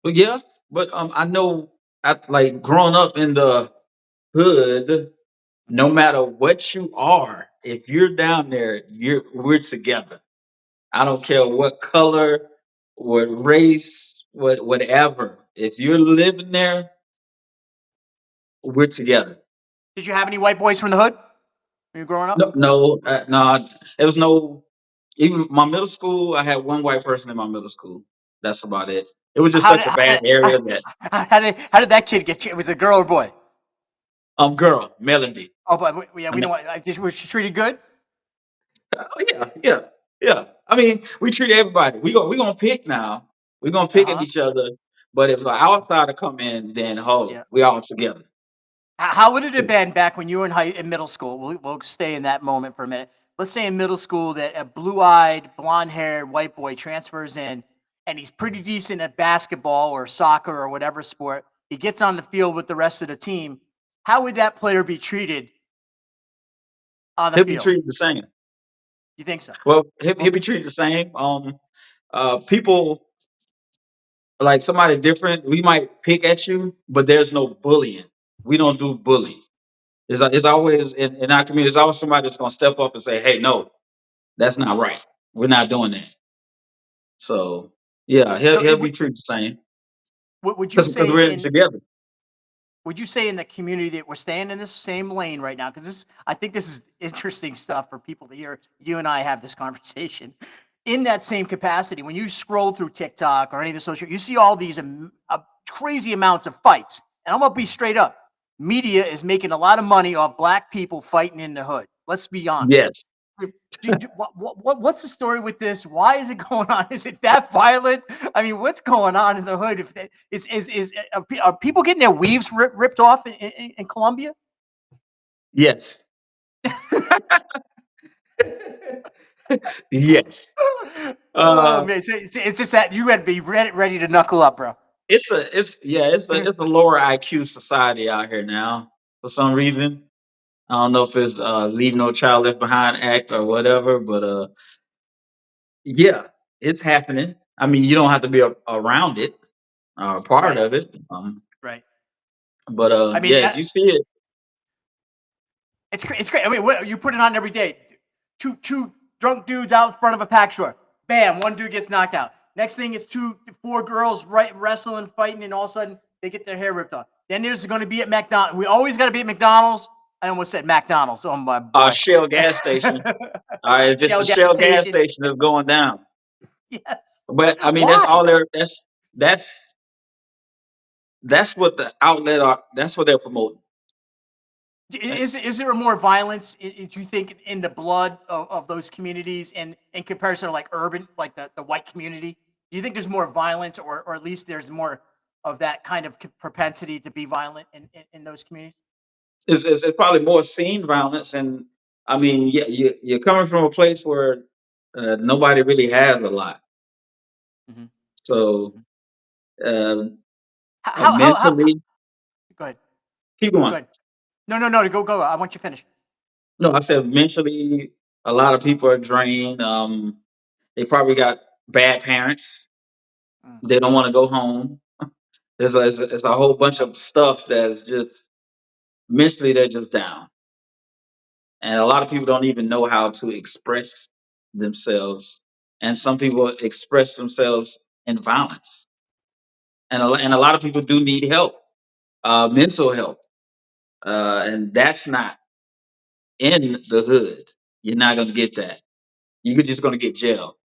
But yeah. But I know. Like growing up in the hood, no matter what you are, if you're down there, we're together. I don't care what color, what race, whatever. If you're living there, we're together. Did you have any white boys from the hood when you were growing No, up? no, no. There was no. Even my middle school, I had one white person in my middle school. That's about it. It was just How such did a bad area that how did that kid get you? It was a girl or boy? girl, Melody. Oh, but yeah, I we know. don't want. Was she treated good? Oh, yeah, yeah, yeah. I mean, we treat everybody. We gonna pick now. We're gonna Uh pick at huh. each other. But if an outsider come in, then Yeah. we all together. How would it have been back when you were in middle school? We'll stay in that moment for a minute. Let's say in middle school that a blue-eyed, blonde-haired white boy transfers in, and he's pretty decent at basketball or soccer or whatever sport. He gets on the field with the rest of the team. How would that player be treated on the He'll be field? treated the same. You think so? Well, he'll Okay. be treated the same. People like somebody different. We might pick at you, but there's no bullying. We don't do bully. It's always in our community. There's always somebody that's gonna step up and say, "Hey, no, that's not right. We're not doing that." So yeah, he'll So he'll be treated the same would you because say we're in it in together. would you say in the community that we're staying in this same lane right now? Because I think this is interesting stuff for people to hear. You and I have this conversation in that same capacity. When you scroll through TikTok or any of the social, you see all these crazy amounts of fights. And I'm gonna be straight up. Media is making a lot of money off black people fighting in the hood. Let's be honest. Yes, What's the story with this? Why is it going on? Is it that violent? I mean, what's going on in the hood? If they, is are people getting their weaves ripped off in Colombia? yes, yes. Oh Uh, man, it's just that you had to be ready to knuckle up, bro. it's a lower IQ society out here now for some reason. I don't know if it's leave no child left behind act or whatever, but yeah, it's happening. I mean, you don't have to be around it or a part Right, of it. right. But I mean, yeah, if you see it, it's great. I mean, you put it on every day. Two drunk dudes out in front of a pack store. Bam, one dude gets knocked out. Next thing is four girls wrestling, fighting, and all of a sudden they get their hair ripped off. Then there's going to be at McDonald's. We always got to be at McDonald's. I almost said McDonald's. Oh my boy. Shell gas station. All right, if it's Shell a gas Shell gas station. station, it's going down. Yes. But I mean, that's Why? all they're that's that's what the outlet are. That's what they're promoting. Uh, Is there more violence? Do you think in the blood of those communities, and in comparison to like urban, like the white community? Do you think there's more violence, or at least there's more of that kind of propensity to be violent in those communities? it's probably more scene violence, and I mean, yeah, you're coming from a place where nobody really has a lot, Hmm. so uh, How mentally, go ahead. keep Go going. ahead. No. Go. I want you to finish. No, I said mentally, a lot of people are drained. They probably got bad parents. Mm. They don't want to go home. There's a whole bunch of stuff that's just mentally they're just down, and a lot of people don't even know how to express themselves. And some people express themselves in violence, and a lot of people do need help, mental help, and that's not in the hood. You're not gonna get that. You're just gonna get jail.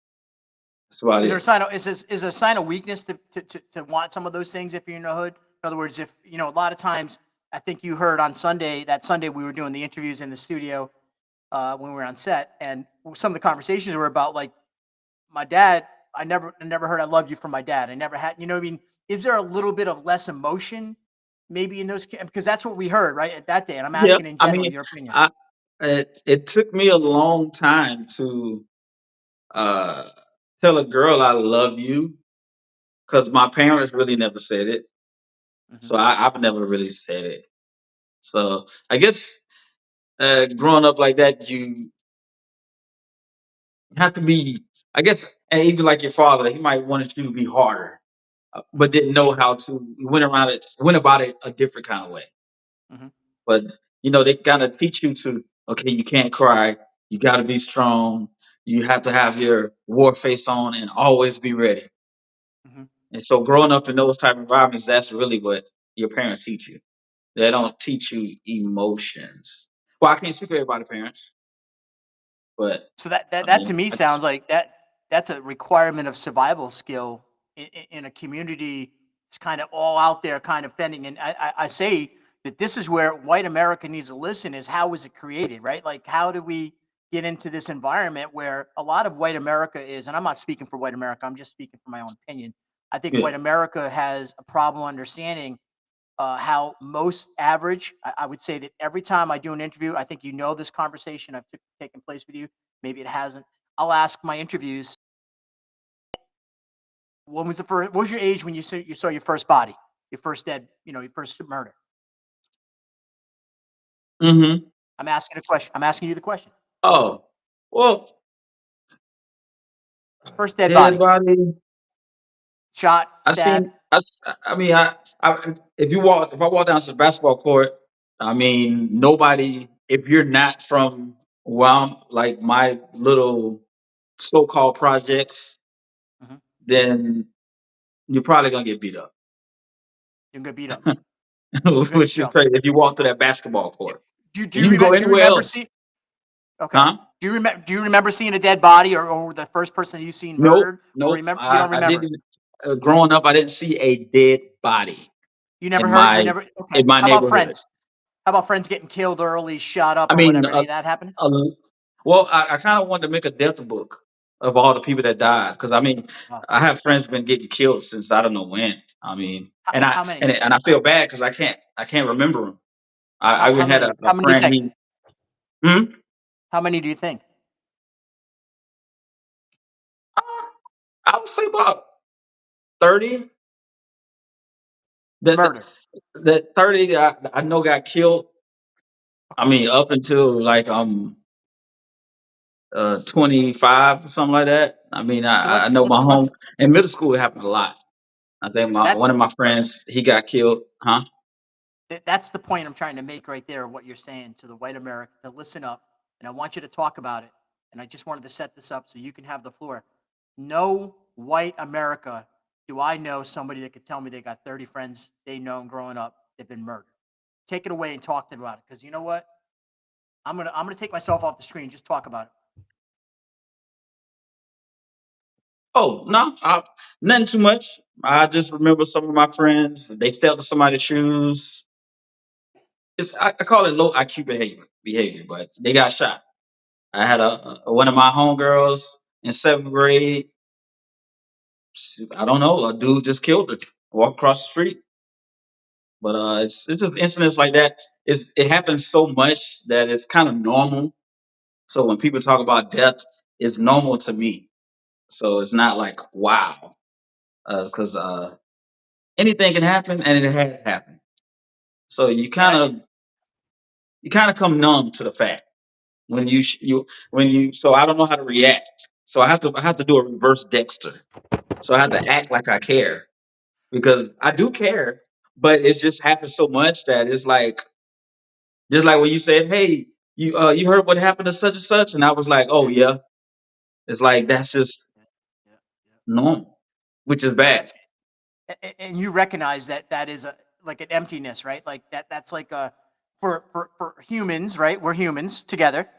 That's about Is there a it. sign of is there a sign of weakness to want some of those things if you're in the hood? In other words, if you know a lot of times, I think you heard on Sunday that Sunday we were doing the interviews in the studio when we were on set, and some of the conversations were about like my dad. I never heard "I love you" from my dad. I never had. You know what I mean? Is there a little bit of less emotion maybe in those because that's what we heard right at that day? And I'm Yeah, asking in I general mean, your opinion. I it took me a long time to uh, tell a girl I love you because my parents really never said it. Hmm. So I've never really said it. So I guess growing up like that, you have to be, I guess, and even like your father, he might wanted you to be harder, but Hmm. didn't know how to. He went about it a different kind of way. Hmm. But they kind of teach you to, okay, you can't cry, you got to be strong, you have to have your war face on and always be ready. Hmm. And so, growing up in those type of environments, that's really what your parents teach you. They don't teach you emotions. Well, I can't speak for everybody, parents, but So that to mean, me that's sounds like that's a requirement of survival skill in a community. It's kind of all out there, kind of fending. And I say that this is where white America needs to listen: is how was it created, right? Like how do we get into this environment where a lot of white America is? And I'm not speaking for white America. I'm just speaking for my own opinion. I think yeah, white America has a problem understanding how most average. I would say that every time I do an interview, I think you know this conversation I've taken place with you. Maybe it hasn't. I'll ask my interviews When was the first? What was your age when you saw your first body, your first dead, your first murder? Hmm. I'm asking a question. I'm asking you the question. Oh, well, First dead dead body, body. shot, I stabbed. seen. I mean, if I walk down to the basketball court, I mean, nobody. If you're not from where I'm, like my little so-called projects, Mhm. then you're probably gonna get beat up, You're gonna get beat up. You're gonna get which is jumped. crazy. If you walk through that basketball Do, court, do and you you can go remember? Do you anywhere remember else, seeing? Okay. huh? Do you remember seeing a dead body, or the first person you seen Nope, murdered, or nope. remember? You I, don't I remember. didn't. Growing up, I didn't see a dead body You never in heard. You my never. Okay. in my How about neighborhood. friends? How about friends getting killed early, shot up, I or mean, whatever? Any of that happen? a, well, I kind of wanted to make a death book of all the people that died because I mean, Oh, I have friends been getting killed since I don't know when. I mean, and I how many? and I feel bad because I can't remember them. I How even had a, many? a How many do you friend. think? Hmm? How many do you think? Uh, I would say about 30. That Murder. that 30 that I know got killed. I Okay. mean, up until like 25 or something like that. I mean, So I let's know my let's let's home in middle school it happened a lot. I think my that one of my friends he got killed, huh? that's the point I'm trying to make right there. What you're saying to the white America to listen up, and I want you to talk about it. And I just wanted to set this up so you can have the floor. No white America do I know somebody that could tell me they got 30 friends they known growing up that've been murdered. Take it away and talk to them about it. Because you know what? I'm gonna take myself off the screen. Just talk about it. Oh no, nothing too much. I just remember some of my friends they stepped in somebody's shoes. I call it low IQ behavior, but they got shot. I had one of my homegirls in seventh grade. I don't know, a dude just killed her. Walk across the street. But it's just incidents like that. It happens so much that it's kind of normal. So when people talk about death, it's normal to me. So it's not like wow, because anything can happen and it has happened. So Yeah, you kind of come numb to the fact when you when you. So I don't know how to react. So I have to do a reverse Dexter. So I have to act like I care because I do care, but it just happens so much that it's like just like when you said, "Hey, you heard what happened to such and such," and I was like, "Oh yeah, yeah." It's like yeah, that's just yeah, yeah, yeah. normal, which is Well, bad. that's and you recognize that that is like an emptiness, right? Like that's like a for humans, right? We're humans together.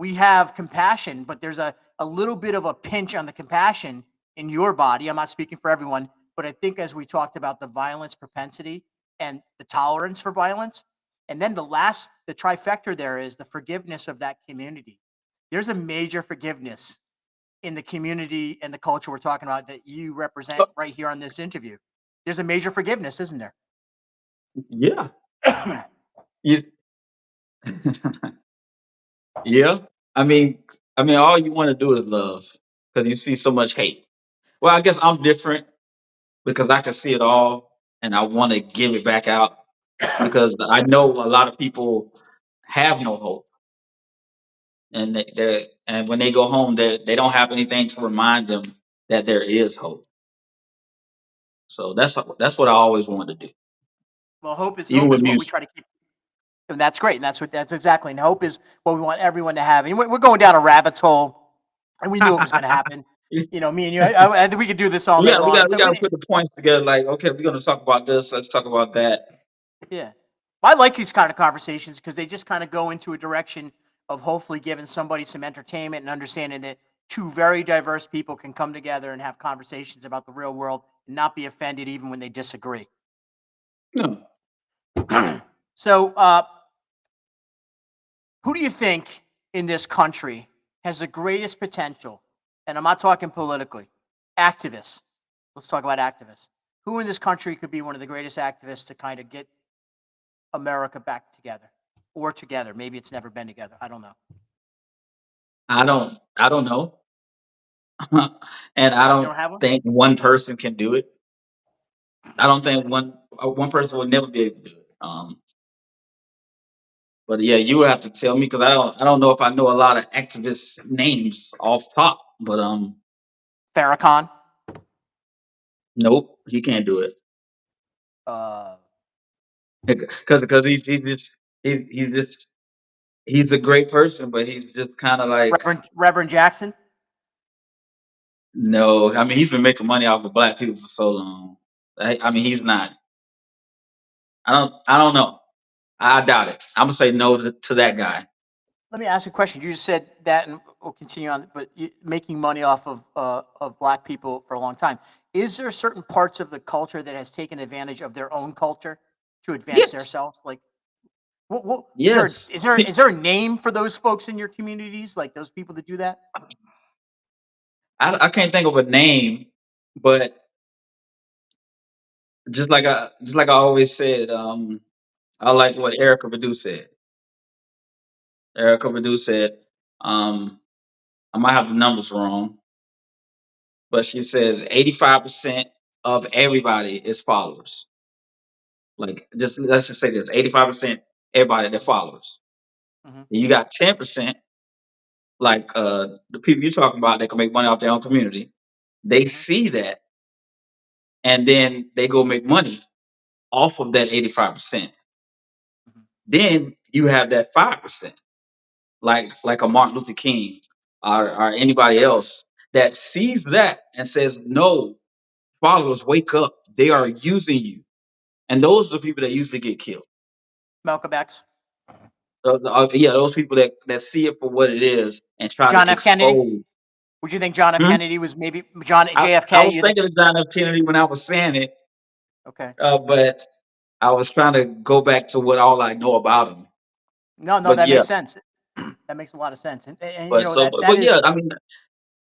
We have compassion, but there's a little bit of a pinch on the compassion in your body. I'm not speaking for everyone, but I think as we talked about the violence propensity and the tolerance for violence, and then the trifecta there is the forgiveness of that community. There's a major forgiveness in the community and the culture we're talking about that you represent Uh, right here on this interview. There's a major forgiveness, isn't there? Yeah, you, yeah. I mean, all you want to do is love because you see so much hate. Well, I guess I'm different because I can see it all and I want to give it back out because I know a lot of people have no hope and and when they go home they don't have anything to remind them that there is hope. So that's what I always wanted to do, Well, hope is even hope with is what we music. try to keep, and that's great. And that's exactly. And hope is what we want everyone to have. And we're going down a rabbit hole, and we knew it was going to happen. Me and you. I think we could do this all we night got we long. got It's we like got to put the points together. Like, okay, we're gonna talk about this. Let's talk about that. yeah. I like these kind of conversations because they just kind of go into a direction of hopefully giving somebody some entertainment and understanding that two very diverse people can come together and have conversations about the real world and not be offended even when they disagree. No, So, who do you think in this country has the greatest potential? And I'm not talking politically, activists. Let's talk about activists. Who in this country could be one of the greatest activists to kind of get America back together or together? Maybe it's never been together. I don't know. I don't know. and I You don't don't have one? think one person can do it. I don't think one person will never be able to do it. But yeah, you would have to tell me because I don't know if I know a lot of activists names off top. But Farrakhan. nope, he can't do it Uh, because he's just he's a great person, but he's just kind of like Reverend Jackson. no. I mean, he's been making money off of black people for so long. I mean, he's not. I don't know. I doubt it. I'm gonna say no to that guy. Let me ask you a question. You just said that, and we'll continue on. But making money off of black people for a long time. Is there certain parts of the culture that has taken advantage of their own culture to advance Yes, themselves? Like, what yes. is there a name for those folks in your communities? Like those people that do that? I can't think of a name, but just like I always said, I like what Erica Badu said. Erica Badu said, um, I might have the numbers wrong, but she says 85% of everybody is followers. Like, just let's just say this: 85% everybody they're followers. Hmm. And you got 10%, like the people you're talking about that can make money off their own community. They Hmm. see that, and then they go make money off of that 85%. Hmm. Then you have that 5%, like a Martin Luther King or anybody else that sees that and says, "No, followers, wake up! They are using you." And those are the people that usually get killed. Malcolm X, Yeah, those people that see it for what it is and try John to F. Kennedy. expose. Would you think John F. Hmm? Kennedy was maybe John I, JFK? I was You think? thinking of John F. Kennedy when I was saying it, Okay. but I was trying to go back to what all I know about him. No, no, But that yeah, makes sense. That makes a lot of sense. And you but know so, that but, that but yeah, is. I mean,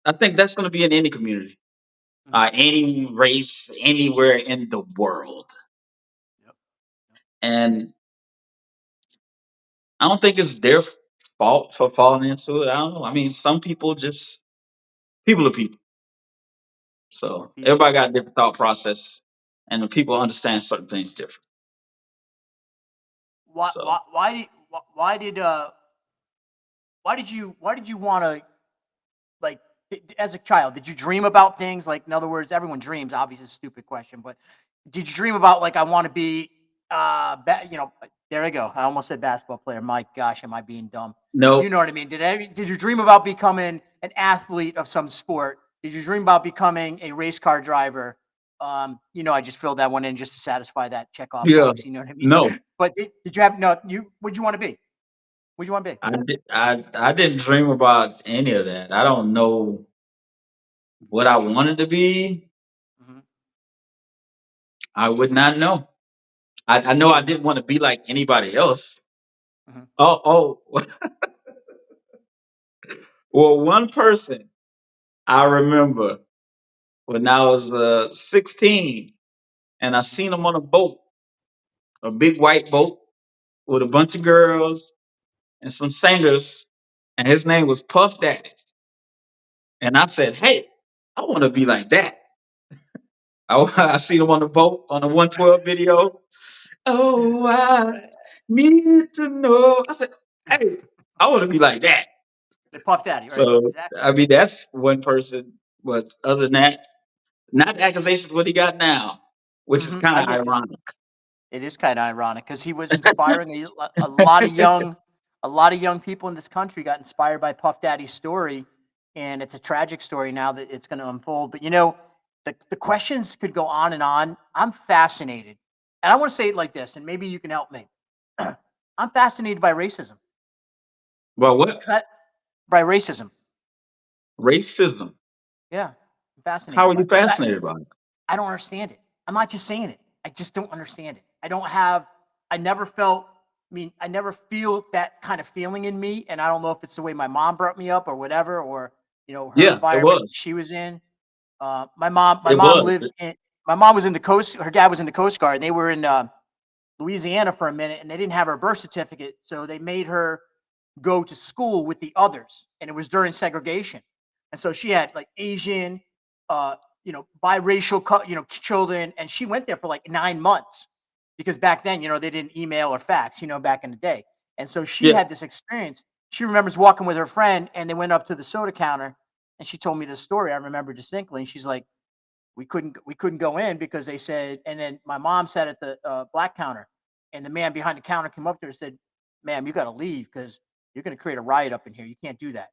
I think that's going to be in any community, Mhm. any race, anywhere in the world. Yep. And I don't think it's their fault for falling into it. I don't know. I mean, some people just people are people. People are So people. everybody got a different thought process, and the people understand certain things different. Why? So Why did you want to like as a child? Did you dream about things like? In other words, everyone dreams. Obviously, it's a stupid question, but did you dream about like I want to be there I go. I almost said basketball player. My gosh, am I being dumb? You nope. know what I mean? Did you dream about becoming an athlete of some sport? Did you dream about becoming a race car driver? I just filled that one in just to satisfy that checkoff Yeah. box. You know what I mean? No. But did you have no? You What'd you want to be? What'd you want to be? I didn't dream about any of that. I don't know what I wanted to be. Hmm. I would not know. I know You I wouldn't know. didn't want to be like anybody else. Hmm. Oh, well, one person I remember when I was 16, and I seen him on a boat, a big white boat with a bunch of girls and some singers, and his name was Puff Daddy. And I said, "Hey, I want to be like that." I seen him on the boat on the 112 video. Oh, I need to know. I said, "Hey, I want to be like that." The Puff Daddy, right? So Exactly. I mean, that's one person. But other than that, not the accusations what he got now, which is kind I of get you. ironic. It is kind of ironic because he was inspiring a lot of young people in this country got inspired by Puff Daddy's story, and it's a tragic story now that it's going to unfold. But the questions could go on and on. I'm fascinated, and I want to say it like this, and maybe you can help me. I'm fascinated by racism. Well, what 'Cause by racism, racism? yeah, I'm How fascinated are by you it because fascinated about it? I don't understand it. I'm not just saying it. I just don't understand it. I don't have, I never felt, I never feel that kind of feeling in me. And I don't know if it's the way my mom brought me up or whatever, or, her Yeah, it environment was. she was in. My It mom was. lived in, my mom was in the Coast, her dad was in the Coast Guard. And they were in Louisiana for a minute and they didn't have her birth certificate. So they made her go to school with the others. And it was during segregation. And so she had like Asian, biracial, children, and she went there for like 9 months because back then, they didn't email or fax, back in the day. And so she Yeah. had this experience. She remembers walking with her friend, and they went up to the soda counter, and she told me this story. I remember distinctly. And she's like, we couldn't go in because they said. And then my mom sat at the black counter, and the man behind the counter came up to her and said, "Ma'am, you got to leave because you're going to create a riot up in here. You can't do that."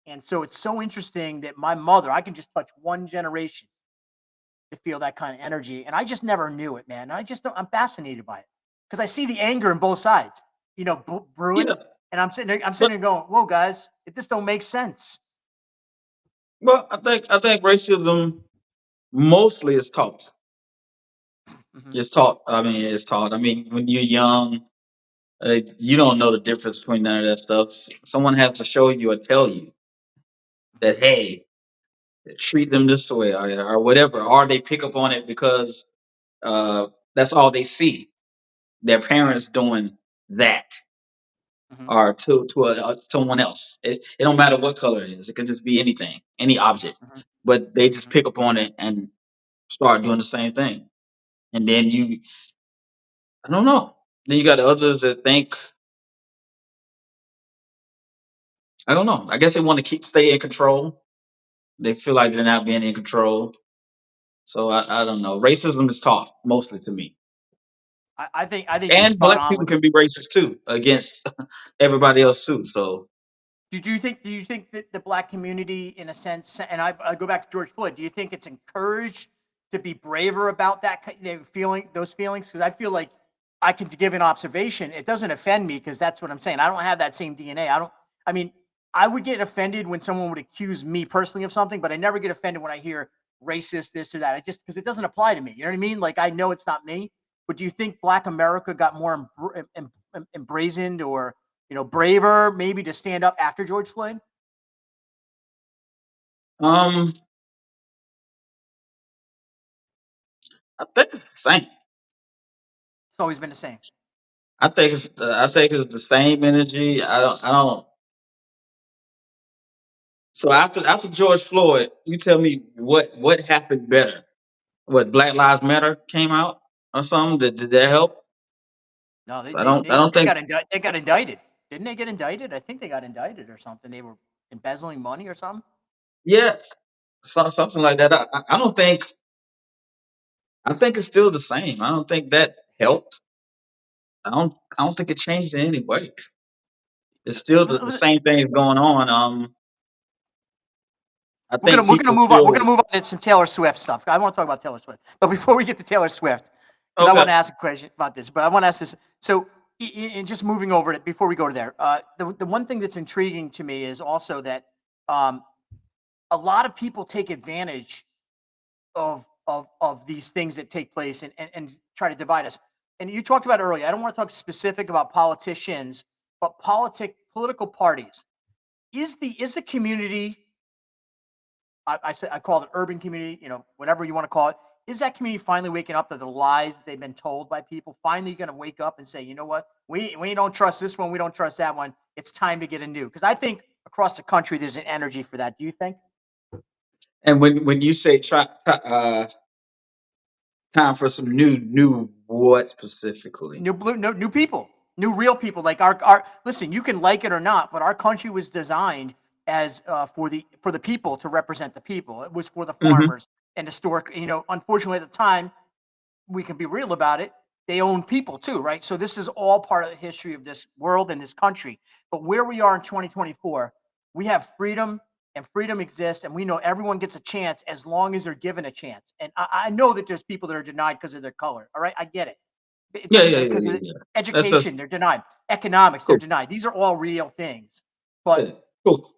And so it's so interesting that my mother, I can just touch one generation to feel that kind of energy, and I just never knew it, man. I just don't, I'm fascinated by it because I see the anger in both sides, brewing, Yeah. and I'm But sitting there going, "Whoa, guys, it just don't make sense." well, I think racism mostly is taught. Hmm. It's taught. I mean, it's taught. I mean, when you're young, you don't know the difference between none of that stuff. Someone has to show you or tell you that, hey, treat them this way, or whatever, or they pick up on it because that's all they see. Their parents doing that, Hmm. or to someone else. It don't matter what color it is. It can just be anything, any object, Hmm. but they just Hmm. pick up on it and start doing the same thing. And then I don't know. Then you got others that think, I don't know. I guess they want to stay in control. They feel like they're not being in control. So I don't know. Racism is taught mostly to me. I think you're And spot black on people with. can be racist too against everybody else too. So Do you think that the black community, in a sense, and I go back to George Floyd, do you think it's encouraged to be braver about those feelings? Because I feel like I can give an observation. It doesn't offend me because that's what I'm saying. I don't have that same DNA. I don't. I mean, I would get offended when someone would accuse me personally of something, but I never get offended when I hear racist this or that. I just because it doesn't apply to me. You know what I mean? Like I know it's not me. But do you think Black America got more embrazened or braver maybe to stand up after George Floyd? It's um, I think it's the same. always been the same. I think it's the same energy. I don't. So after George Floyd, you tell me what happened better? What, Black Lives Matter came out or something? Did that help? No, they I they don't. I they, don't they think. got they got indicted. Didn't they get indicted? I think they got indicted or something. They were embezzling money or something. Yeah, something like that. I don't think. I think it's still the same. I don't think that helped. I don't think it changed in any way. It's still the same things going on. I We're gonna think we're gonna people move on. We're gonna feel move on to some Taylor Swift stuff. I want to talk about Taylor Swift, but before we get to Taylor Swift, because I want okay. to ask a question about this, but I want to ask this. So, and just moving over it before we go to there, the one thing that's intriguing to me is also that um, a lot of people take advantage of these things that take place and try to divide us. And you talked about earlier. I don't want to talk specific about politicians, but political parties. Is the community I said I call it urban community, whatever you want to call it. Is that community finally waking up to the lies that they've been told by people? Finally, going to wake up and say, you know what, we don't trust this one, we don't trust that one. It's time to get a new. Because I think across the country there's an energy for that. Do you think? And when you say time for some new what specifically? New people, new real people. Like our listen, you can like it or not, but our country was designed as for the people to represent the people. It was for the Hmm. farmers and historic. Unfortunately, at the time, we can be real about it. They own people too, right? So this is all part of the history of this world and this country. But where we are in 2024, we have freedom and freedom exists, and we know everyone gets a chance as long as they're given a chance. And I know that there's people that are denied because of their color. All right, I get it. It Yeah, doesn't yeah, yeah, because of yeah, the yeah. That's just education, they're denied. Economics, they're cool. denied. These are all real things. But Yeah, cool.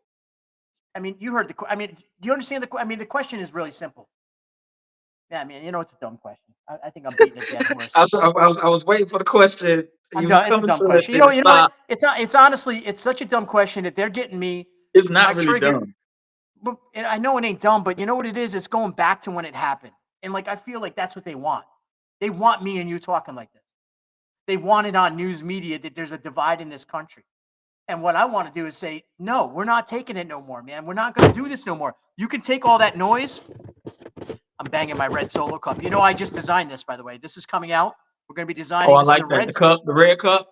I mean, you heard I mean, do you understand I mean, the question is really simple. Yeah, I mean, it's a dumb question. I think I'm beating a dead horse. I was waiting for the question. I'm You was done. It's a coming dumb to it, question. then it You know what? stopped. It's honestly, it's such a dumb question that they're getting me. It's My not really trigger. dumb. But and I know it ain't dumb, but you know what it is? It's going back to when it happened, and like I feel like that's what they want. They want me and you talking like this. They want it on news media that there's a divide in this country. And what I want to do is say, no, we're not taking it no more, man. We're not going to do this no more. You can take all that noise. I'm banging my red Solo cup. You know, I just designed this, by the way. This is coming out. We're going to be Oh, designing. I This is a like that. red. The cup, the red cup.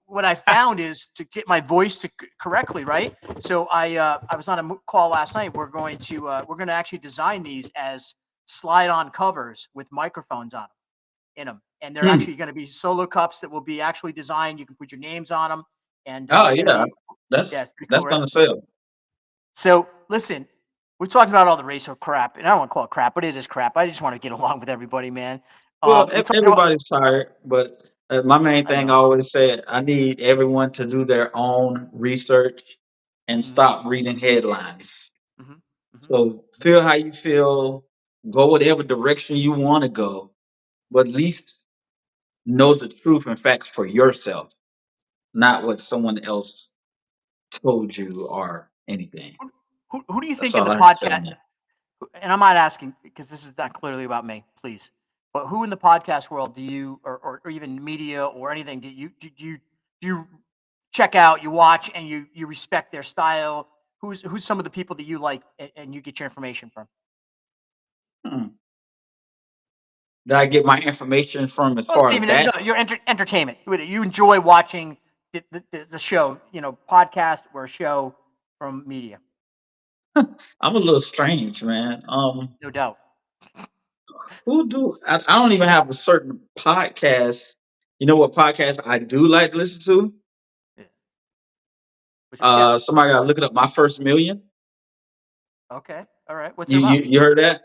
What I found is to get my voice to correctly, right? So I was on a call last night. We're going to actually design these as slide-on covers with microphones on them in them, and they're Hmm. actually going to be Solo cups that will be actually designed. You can put your names on them, and Oh they're going to yeah, be yeah, it's pretty that's cool, right? gonna sell. So listen, we're talking about all the racial crap, and I don't want to call it crap, but it is crap. I just want to get along with everybody, man. Well, We're talking about. everybody's tired, but my main I thing I know. always said, I need everyone to do their own research and Hmm. stop reading headlines. Hmm. Hmm. So feel how you feel, go whatever direction you want to go, but at least know the truth and facts for yourself, not what someone else told you or anything. Who do you That's think in all the I have to say podcast? on that. And I'm not asking because this is not clearly about me, please. But who in the podcast world do you, or even media or anything, do you check out, you watch, and you respect their style? Who's some of the people that you like and you get your information from? Hmm. Did I get my information from as Well, far not as even that? no, your entertainment. You enjoy watching the show, podcast or a show from media, I'm a little strange, man. no doubt. Who do I don't even have a certain podcast. You know what podcast I do like to listen to? Yeah. Yeah. Somebody gotta look it up. My First Million. Okay. All right. What's it You about? you, you heard that?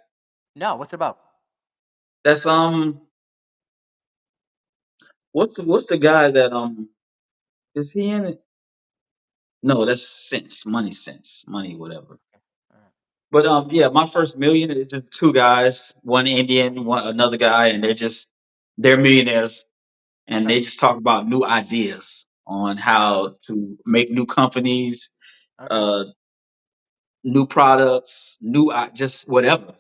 No. What's it about? That's what's the guy that is he in it? No, that's Sense, Money Sense, Money whatever. All right. But yeah, My First Million is just two guys, one Indian, one another guy, and they're millionaires and Okay. they just talk about new ideas on Okay. how to make new companies, Okay. uh, new products, just whatever.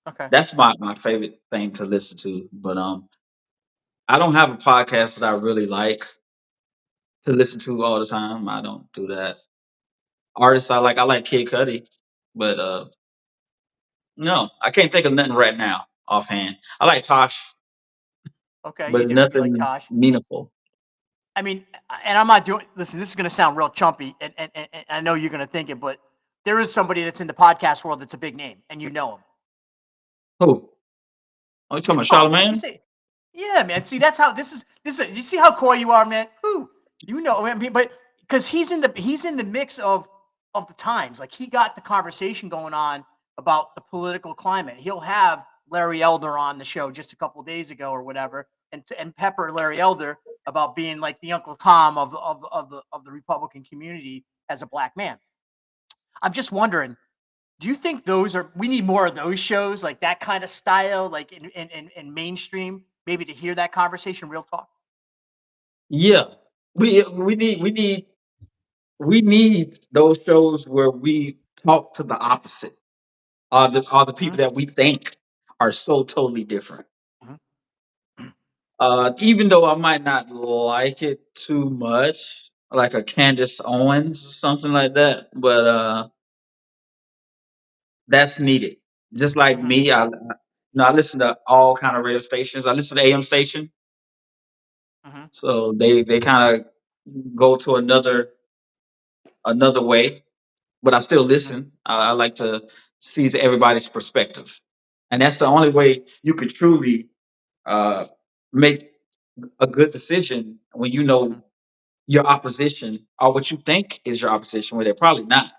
Okay. That's my favorite thing to listen to. But I don't have a podcast that I really like to listen to all the time. I don't do that. Artists I like Kid Cudi, but no, I can't think of nothing right now offhand. I like Tosh, Okay. You but do. You like nothing Tosh. meaningful. I mean, and I'm not doing. Listen, this is going to sound real chumpy, and I know you're going to think it, but there is somebody that's in the podcast world that's a big name, and you know him. Who? Oh, you You talking about know him, man. You Charlemagne? say, yeah, man. See, that's how this is. This is. You see how coy you are, man. Who? You know, I mean, but because he's in the mix of the times. Like he got the conversation going on about the political climate. He'll have Larry Elder on the show just a couple of days ago or whatever, and pepper Larry Elder about being like the Uncle Tom of the Republican community as a black man. I'm just wondering, do you think we need more of those shows, like that kind of style, like in mainstream, maybe to hear that conversation, real talk? Yeah, we need those shows where we talk to the opposite, are the Hmm. people that we think are so totally different. Hmm. Even though I might not like it too much, like a Candace Owens, something like that, but that's needed. Just like Hmm. me, I listen to all kind of radio stations. I listen to AM station, Hmm. so they kind of go to another way, but I still Hmm. listen. I like to see everybody's perspective, and that's the only way you could truly uh, make a good decision when you Hmm. know your opposition or what you think is your opposition, where they're probably not.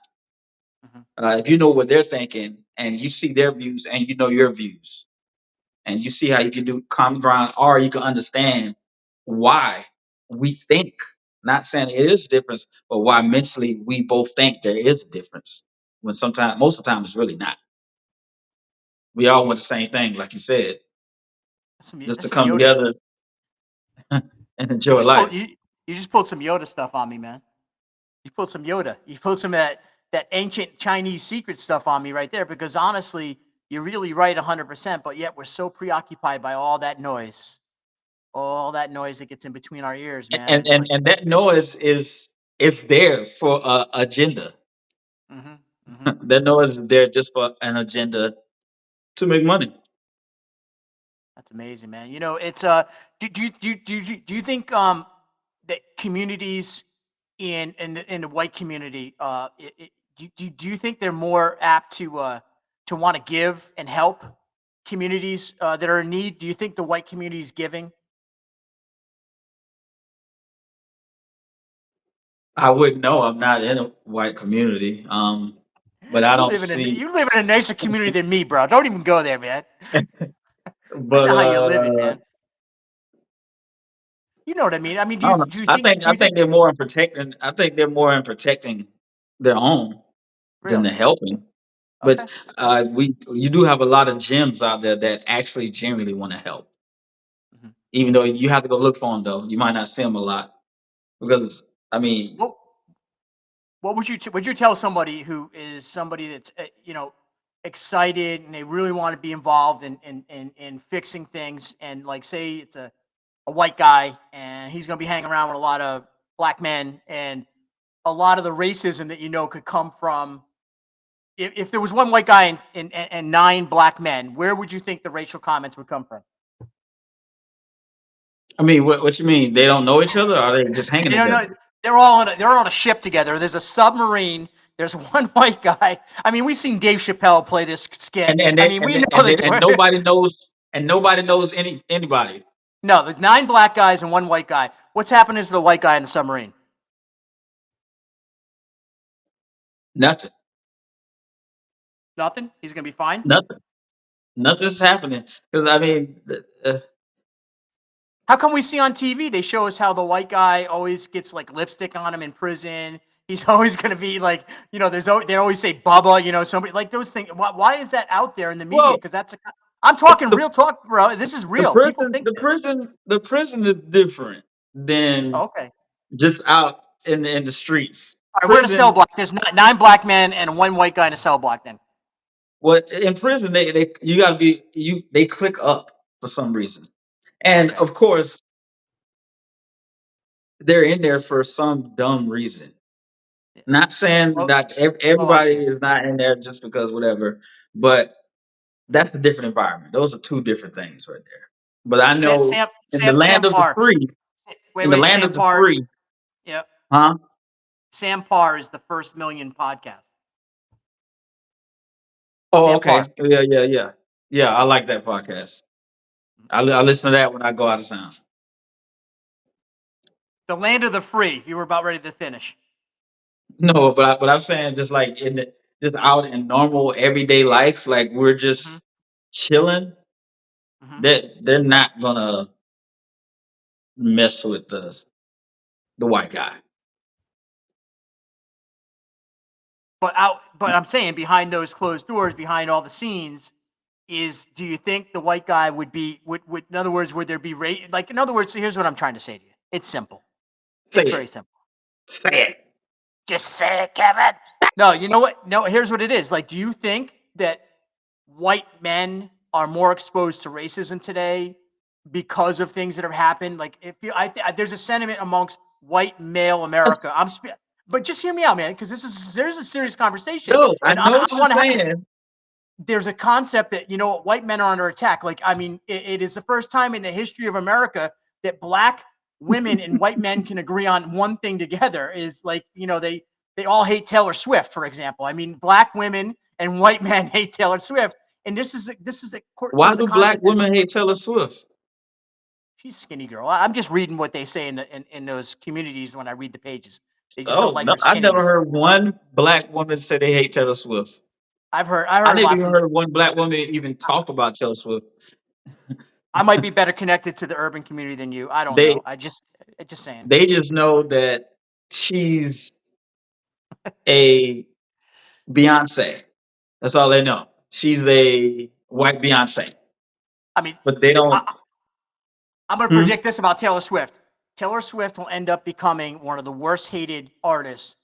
Hmm. If you know what they're thinking and you see their views and you know your views, and you see how you can do common ground, or you can understand why we think. Not saying it is a difference, but why mentally we both think there is a difference. When sometimes, most of the time, it's really not. We all want the same thing, like you said, just That's to some come Yoda. together and You enjoy just pulled life. you just pulled some Yoda stuff on me, man. You pulled some Yoda. You pulled some of that ancient Chinese secret stuff on me right there. Because honestly, you're really right 100%. But yet we're so preoccupied by all that noise that gets in between our ears, man. And It's and like, and that noise is. It's there for a agenda. Hmm. Hmm. That noise is there just for an agenda to make money. That's amazing, man. You know, it's do you think that communities in the white community do you think they're more apt to want to give and help communities that are in need? Do you think the white community is giving? I wouldn't know. I'm not in a white community. But I don't see. You live in a nicer community than me, bro. Don't even go there, man. I But know how you live it, man. You know what I mean? I mean, I don't know. do you I think think I think they're more in protecting. I think they're more in protecting their own than the really? helping. But Okay. Okay. we you do have a lot of gyms out there that actually genuinely want to help. Mhm. Even though you have to go look for them, though you might not see them a lot because I mean, What What would you tell somebody who is somebody that's excited and they really want to be involved in fixing things, and like say it's a white guy and he's going to be hanging around with a lot of black men, and a lot of the racism that could come from if there was one white guy and nine black men, where would you think the racial comments would come from? what you mean? They don't know each other, or are they just hanging They don't together? know. They're on a ship together. There's a submarine. There's one white guy. I mean, we've seen Dave Chappelle play this skit. I mean, we know that And nobody knows anybody. no, the nine black guys and one white guy. What's happening to the white guy in the submarine? Nothing. Nothing. He's gonna be fine. Nothing. Nothing's happening because I mean, How come we see on TV they show us how the white guy always gets like lipstick on him in prison? He's always going to be like, they always say Bubba, somebody like those things. Why is that out there in the media? well, Because I'm talking the real talk, bro. This is real. People think this. the prison is different Oh, than okay. just out in the streets. All right, we're in a cell Prison, block. There's nine black men and one white guy in a cell block. Then what in prison they you gotta be you they click up for some reason, and okay. of course they're in there for some dumb reason. Yeah. Not saying Oh, that oh, everybody yeah. is not in there just because whatever, but that's a different environment. Those are two different things right there. But I know in the Sam land of the Parr. free, Wait, in the wait. land Sam of the Parr. free, Yeah. huh? Sam Parr is the first million podcast. Oh, Sam Parr. okay. Yeah. I like that podcast. I listen to that when I go out of town. The land of the free. You were about ready to finish. No, but I'm saying just like just out in normal everyday life, like we're Hmm. just chilling. Hmm. That they're not gonna mess with the white guy. But I'm saying behind those closed doors, behind all the scenes, do you think the white guy would in other words, would there be like in other words, here's what I'm trying to say to you. It's simple. Say It's very it. simple. Say it. Just say it, Kevin. No, you know what? No, here's what it is. Like, do you think that white men are more exposed to racism today because of things that have happened? Like, if you, there's a sentiment amongst white male That's- America. But just hear me out, man, because there's a serious conversation, No, I and know what I you're want to have it. saying. There's a concept that white men are under attack. Like, I mean, it is the first time in the history of America that black women and white men can agree on one thing together. Is like they all hate Taylor Swift, for example. I mean, black women and white men hate Taylor Swift, and so Why the do black concept is women hate Taylor Swift? she's a skinny girl. I'm just reading what they say in those communities when I read the pages. They just don't Oh like no, her I never skinniness. heard one black woman say they hate Taylor Swift. I I heard a never lot even from. heard one black woman even talk about Taylor Swift. I might be better connected to the urban community than you. I don't They know. Just saying. they just know that she's a Beyonce. That's all they know. She's a white Beyonce, I mean, but they don't. I'm going to Hmm? predict this about Taylor Swift. Taylor Swift will end up becoming one of the worst hated artists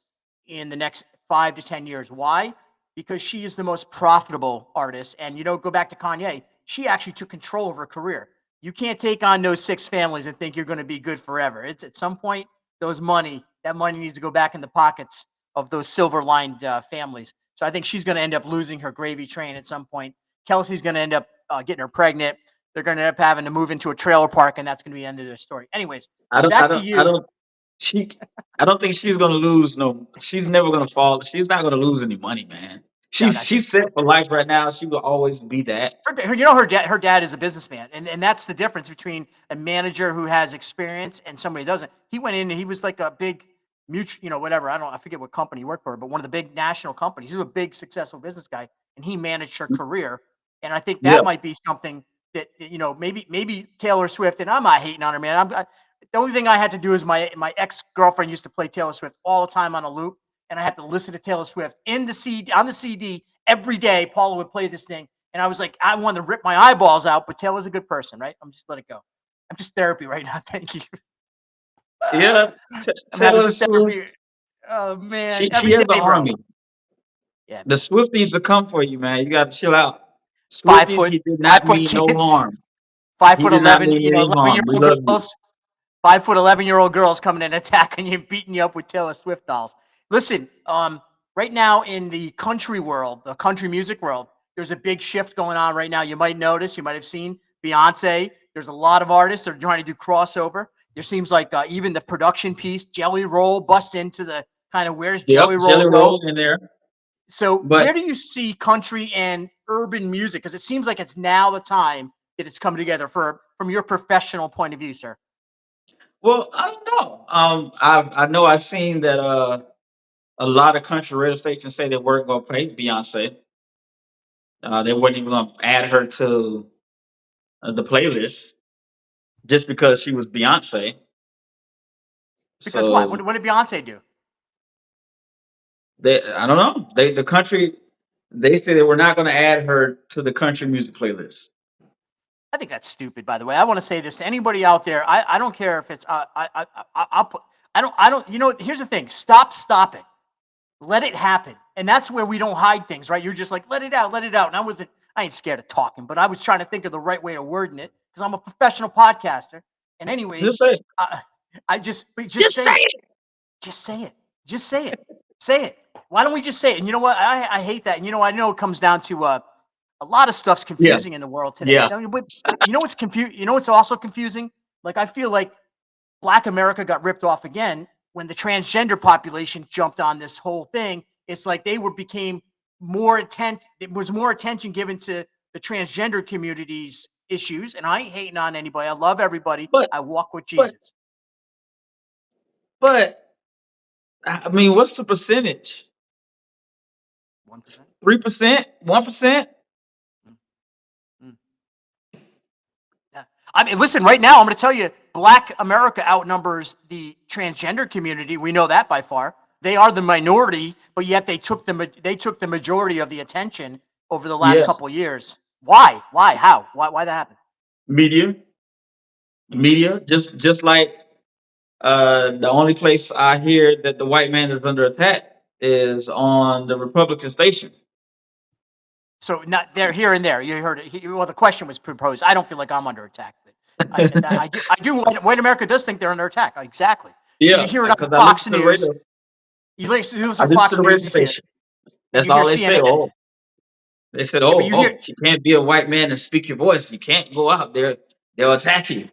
in the next 5 to 10 years. Why? Because she is the most profitable artist. And, go back to Kanye. She actually took control of her career. You can't take on those six families and think you're going to be good forever. It's at some point, that money needs to go back in the pockets of those silver-lined families. So I think she's going to end up losing her gravy train at some point. Kelsey's going to end up getting her pregnant. They're going to end up having to move into a trailer park, and that's going to be the end of their story. Anyways, I don't, I back to don't, I you. don't. She, I don't think she's gonna lose. No, she's never gonna fall. She's not gonna lose any money, man. No, no, She's set for life right now. She will always be that. her dad is a businessman, and that's the difference between a manager who has experience and somebody who doesn't. He went in and he was like a big mutual, whatever. I forget what company he worked for, but one of the big national companies. He was a big successful business guy, and he managed her career. And I think that Yeah, might be something that maybe Taylor Swift. And I'm not hating on her, man. The only thing I had to do is my ex girlfriend used to play Taylor Swift all the time on a loop, and I had to listen to Taylor Swift in the CD on the CD every day. Paula would play this thing, and I was like, I wanted to rip my eyeballs out. But Taylor's a good person, right? I'm just let it go. I'm just therapy right now. Thank you. yeah. I'm having Taylor some Swift. therapy. Oh man, She every has the day, bro. army. Yeah, The man. Swifties will come for you, man. You got to chill out. Five Swifties, foot, he did five not foot mean no kids, harm. five He foot did not 11, mean any 11 harm. year We old love you. girls. 5 foot 11-year-old girls coming in attacking you, beating you up with Taylor Swift dolls. Listen, right now in the country world, the country music world, there's a big shift going on right now. You might notice, you might have seen Beyonce. There's a lot of artists that are trying to do crossover. There seems like even the production piece, Jelly Roll, busts into the kind of where's Yep, Jelly Roll Jelly go? Roll in there. So But where do you see country and urban music? Because it seems like it's now the time that it's coming together from your professional point of view, sir. well, I don't know. I know I seen that a lot of country radio stations say they weren't gonna play Beyonce. They weren't even gonna add her to the playlist just because she was Beyonce. Because what? So What did Beyonce do? I don't know. The country they say they were not gonna add her to the country music playlist. I think that's stupid. By the way, I want to say this to anybody out there. I don't care if it's I'll put I don't. Here's the thing. Stop stopping. Let it happen. And that's where we don't hide things, right? You're just like, let it out, let it out. And I ain't scared of talking, but I was trying to think of the right way of wording it because I'm a professional podcaster. And anyways, Just say it. I just Just say say it. it. Just say it. Just say it. Say it. Why don't we just say it? And you know what? I hate that. And I know it comes down to a lot of stuff's Yeah, confusing in the world today. yeah. But you know what's confusing? You know what's also confusing? Like I feel like Black America got ripped off again when the transgender population jumped on this whole thing. It's like they became more intent. There was more attention given to the transgender community's issues. And I ain't hating on anybody. I love everybody. But I walk with but Jesus. but I mean, what's the percentage? 1%. 3%? 1%? Yeah. I mean, listen, right now, I'm going to tell you, Black America outnumbers the transgender community. We know that by far. They are the minority, but yet they took the majority of the attention over the last Yes. couple of years. Why? Why? How? Why that happened? Media, Mm. media. Just like the only place I hear that the white man is under attack is on the Republican station. So not there, here and there. You heard it. Well, the question was proposed. I don't feel like I'm under attack, but I do. I do. White America does think they're under attack. Exactly. So you Yeah, hear it on because I Fox listen to the News. radio. You listen I to listen to Fox the News. radio You see it, station. and That's you hear all they say. CNN. Oh, they said, Yeah, but oh, you hear. oh, you can't be a white man and speak your voice. You can't go out there. They'll attack you. All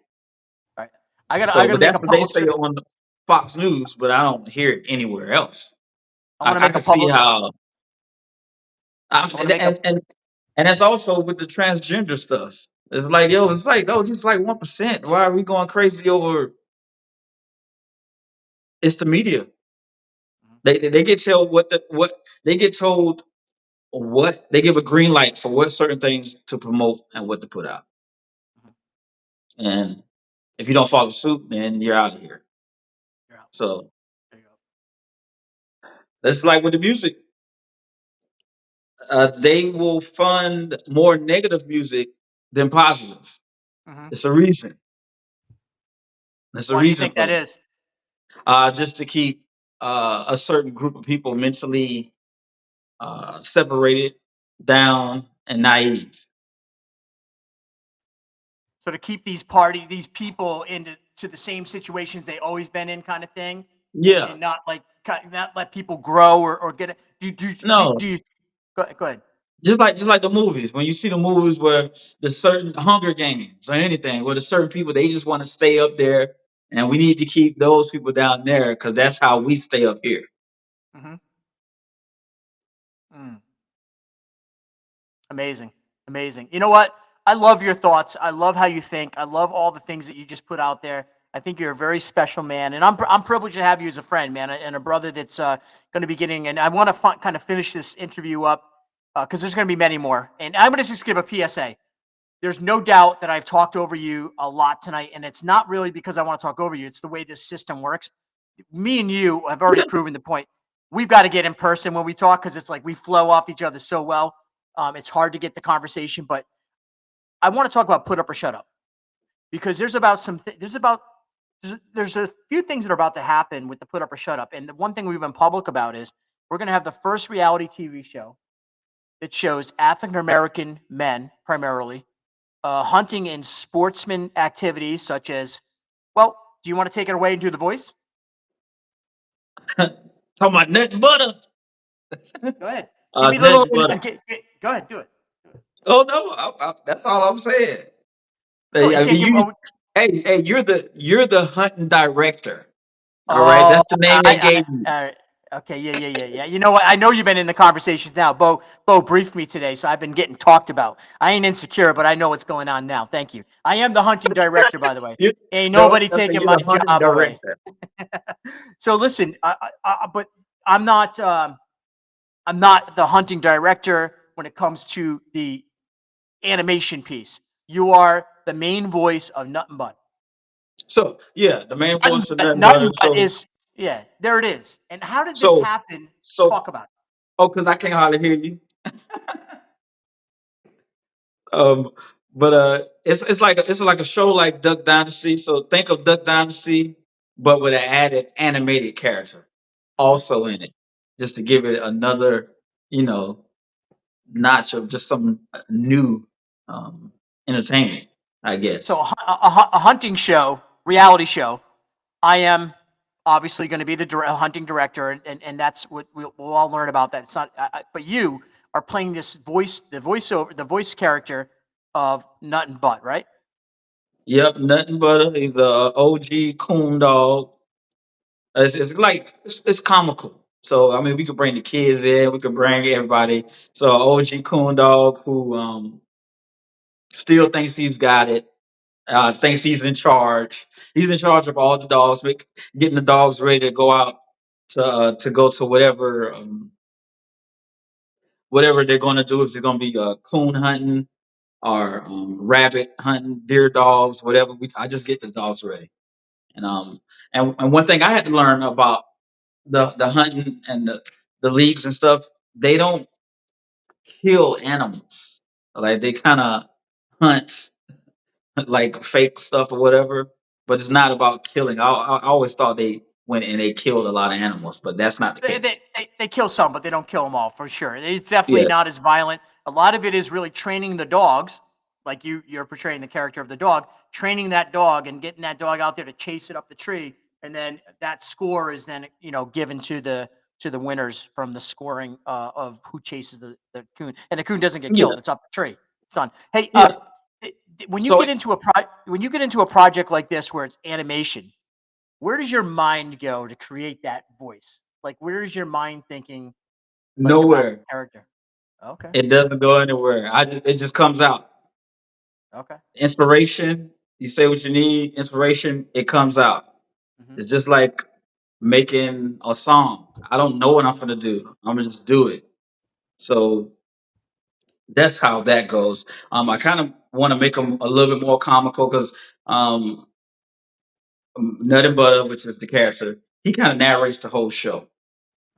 right. I gotta. I So, gotta but make a that's what they public. say on Fox News, but I don't hear it anywhere else. I want to I make a can see public. how, I want to make a. and that's also with the transgender stuff. It's like, yo, it's like, oh, just like 1%. Why are we going crazy over? It's the media. They get told what they get told what they give a green light for what certain things to promote and what to put out. And if you don't follow suit, then you're out of here. You're out. So There you go. that's like with the music. They will fund more negative music than positive. Mm-hmm. It's a reason. There's a Why do you reason think for that that. is? Just to keep a certain group of people mentally separated, down, and naive. sort of keep these people into to the same situations they always been in, kind of thing, Yeah. and not like not let people grow or get it. No. Do you go ahead? Just like the movies. When you see the movies where the certain Hunger Games or anything, where the certain people they just want to stay up there, and we need to keep those people down there because that's how we stay up here. Mm-hmm. Mm. Amazing. Amazing. You know what? I love your thoughts. I love how you think. I love all the things that you just put out there. I think you're a very special man, and I'm privileged to have you as a friend, man, and a brother that's going to be getting. And I want to kind of finish this interview up because there's going to be many more. And I'm going to just give a PSA. There's no doubt that I've talked over you a lot tonight, and it's not really because I want to talk over you. It's the way this system works. Me and you have already proven the point. We've got to get in person when we talk because it's like we flow off each other so well. It's hard to get the conversation, but I want to talk about put up or shut up because there's a few things that are about to happen with the put up or shut up. And the one thing we've been public about is we're going to have the first reality TV show that shows African American men primarily hunting and sportsman activities such as, well, do you want to take it away and do the voice? Talking about nothing butter. Go ahead. Give me a little. Nothing butter. Go ahead, do it. Oh no, that's all I'm saying. Cool. You I can't mean, give. you, hey, you're the hunting director. All right, Oh, that's the name they gave you. all right. Okay, yeah. You know what? I know you've been in the conversations now. Bo briefed me today, so I've been getting talked about. I ain't insecure, but I know what's going on now. Thank you. I am the hunting director, by the way. You, Ain't no, nobody that's taking you're my the hunting job away. director. So listen, but I'm not. I'm not the hunting director when it comes to the animation piece. You are the main voice of Nut and Bud. So yeah, the main voice of nothing Nut and butter. Bud So is yeah. There it is. And how did this so happen? so Talk about it. oh, because I can't hardly hear you. Um, but it's like a show like Duck Dynasty. So think of Duck Dynasty, but with an added animated character also in it, just to give it another, you know, notch of just some new um entertainment, I So guess. a hunting show, reality show. I am obviously going to be the hunting director, and that's what we'll all learn about that. It's not, but you are playing this voice, the voice character of Nut and Butt, right? Yep, nothing but he's the OG coon dog. It's like it's comical. So I mean, we could bring the kids in, we could bring everybody. So OG coon dog who still thinks he's got it, thinks he's in charge. He's in charge of all the dogs, getting the dogs ready to go out to go to whatever they're going to do. If they're going to be coon hunting or rabbit hunting, deer dogs, whatever. I just get the dogs ready. And and one thing I had to learn about the hunting and the leagues and stuff, they don't kill animals. Like they kind of hunt like fake stuff or whatever, but it's not about killing. I always thought they went and they killed a lot of animals, but that's not the case. They kill some, but they don't kill them all for sure. It's definitely not Yes. as violent. A lot of it is really training the dogs, like you're portraying the character of the dog, training that dog and getting that dog out there to chase it up the tree, and then that score is then given to the winners from the scoring of who chases the coon, and the coon doesn't get Yeah. killed. It's up the tree. It's done. Hey, Yeah. when you So get into when you get into a project like this where it's animation, where does your mind go to create that voice? Like, where is your mind thinking, like, about the nowhere. character? Okay, It doesn't go anywhere. It just comes out. okay. Inspiration. You say what you need. Inspiration. It comes out. Mhm. It's just like making a song. I don't know what I'm gonna do. I'm gonna just do it. So that's how that goes. I kind of want to make them a little bit more comical because um, Nut and Butter, which is the character, he kind of narrates the whole show.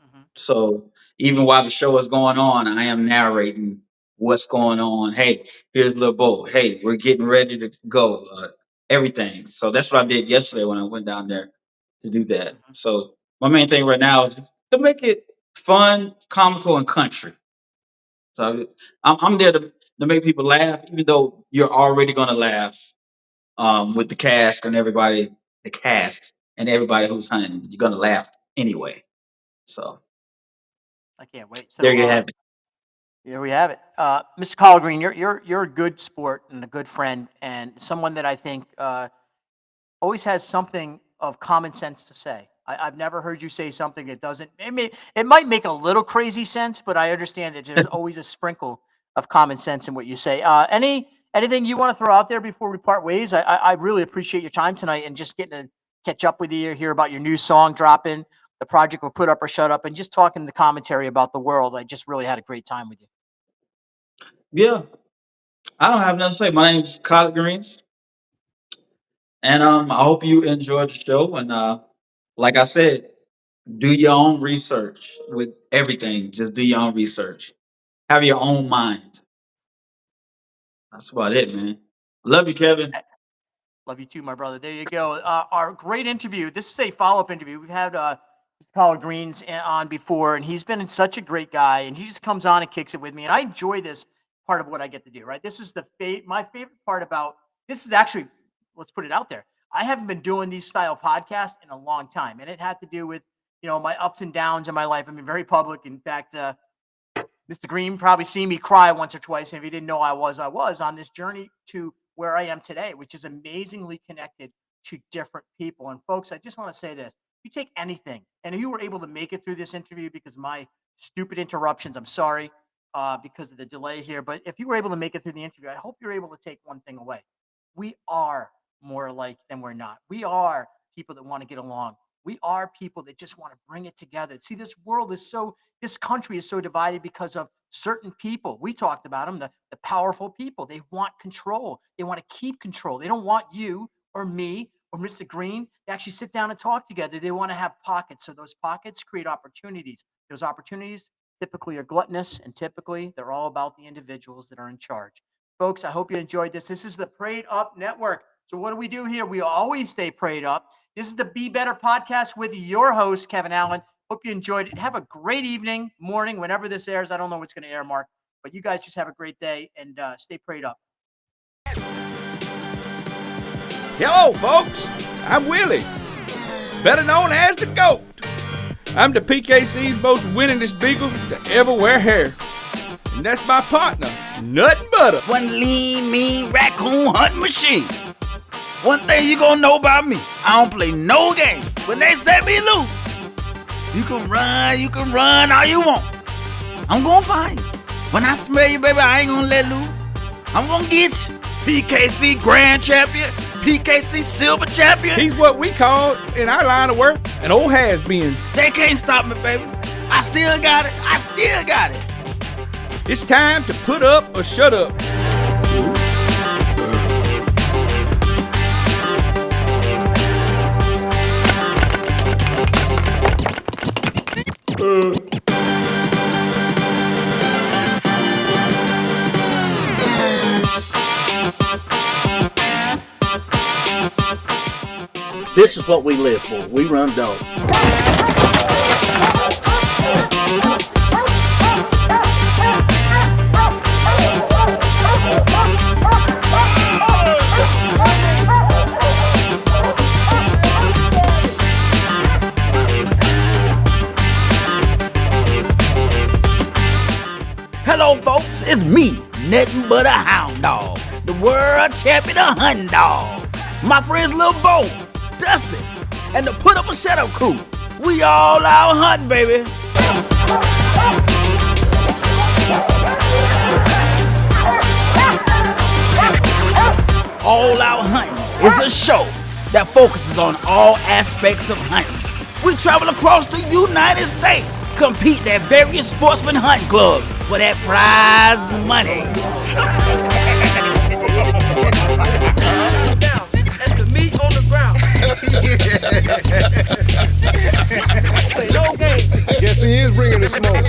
Mhm. So even while the show is going on, I am narrating what's going on. Hey, here's little Bo. Hey, we're getting ready to go. Everything. So that's what I did yesterday when I went down there to do that. Mhm. So my main thing right now is just to make it fun, comical, and country. So I'm there to make people laugh, even though you're already gonna laugh. with the cast and everybody who's hunting. You're gonna laugh anyway. So I can't wait. there So you have it. here we have it. Mr. Kollard Green, you're a good sport and a good friend and someone that I think always has something of common sense to say. I've never heard you say something that doesn't. It might make a little crazy sense, but I understand that there's always a sprinkle of common sense in what you say. Anything you want to throw out there before we part ways? I really appreciate your time tonight and just getting to catch up with you, hear about your new song dropping, the project will Put Up or Shut Up, and just talking the commentary about the world. I just really had a great time with you. Yeah, I don't have nothing to say. My name's Collard Greens, and I hope you enjoyed the show. And like I said, do your own research with everything. Just do your own research. Have your own mind. That's about it, man. Love you, Kevin. Love you too, my brother. There you go. Our great interview. This is a follow-up interview. We've had Kollard Greens on before, and he's been such a great guy. And he just comes on and kicks it with me, and I enjoy this part of what I get to do. Right. This is my favorite part about this is actually, let's put it out there. I haven't been doing these style podcasts in a long time, and it had to do with my ups and downs in my life. I've been very public. In fact, Mr. Green probably seen me cry once or twice. And if he didn't know I was on this journey to where I am today, which is amazingly connected to different people. And folks, I just want to say this. You take anything, and if you were able to make it through this interview because of my stupid interruptions, I'm sorry because of the delay here. But if you were able to make it through the interview, I hope you're able to take one thing away. We are more alike than we're not. We are people that want to get along. We are people that just want to bring it together. See, this country is so divided because of certain people. We talked about them, the powerful people. They want control. They want to keep control. They don't want you or me or Mr. Green to actually sit down and talk together. They want to have pockets. So those pockets create opportunities. Those opportunities typically are gluttonous, and typically they're all about the individuals that are in charge. Folks, I hope you enjoyed this. This is the Prayed Up Network. So what do we do here? We always stay prayed up. This is the Be Better podcast with your host, Kevin Allen. Hope you enjoyed it. Have a great evening, morning, whenever this airs. I don't know what's going to air, Mark, but you guys just have a great day and stay prayed up. Hello, folks. I'm Willie, better known as the GOAT. I'm the PKC's most winningest beagle to ever wear hair. And that's my partner, Nothing Butter. One lean, mean raccoon hunting machine. One thing you gonna know about me, I don't play no game. When they set me loose, you can run all you want. I'm gonna find you. When I smell you, baby, I ain't gonna let loose. I'm gonna get you. PKC Grand Champion, PKC Silver Champion. He's what we call, in our line of work, an old has-been. They can't stop me, baby. I still got it. It's time to put up or shut up. This is what we live for. We run dogs. Hello, folks. It's me, nothing but a hound dog, the world champion of hunting dog. My friends Lil Bo, Dustin, and the Put Up or Shut Up crew. We all out hunting, baby. All Out Hunting is a show that focuses on all aspects of hunting. We travel across the United States, compete at various sportsman hunting clubs for that prize money. That's the meat on the ground. Say no game. Yes, he is bringing the smoke.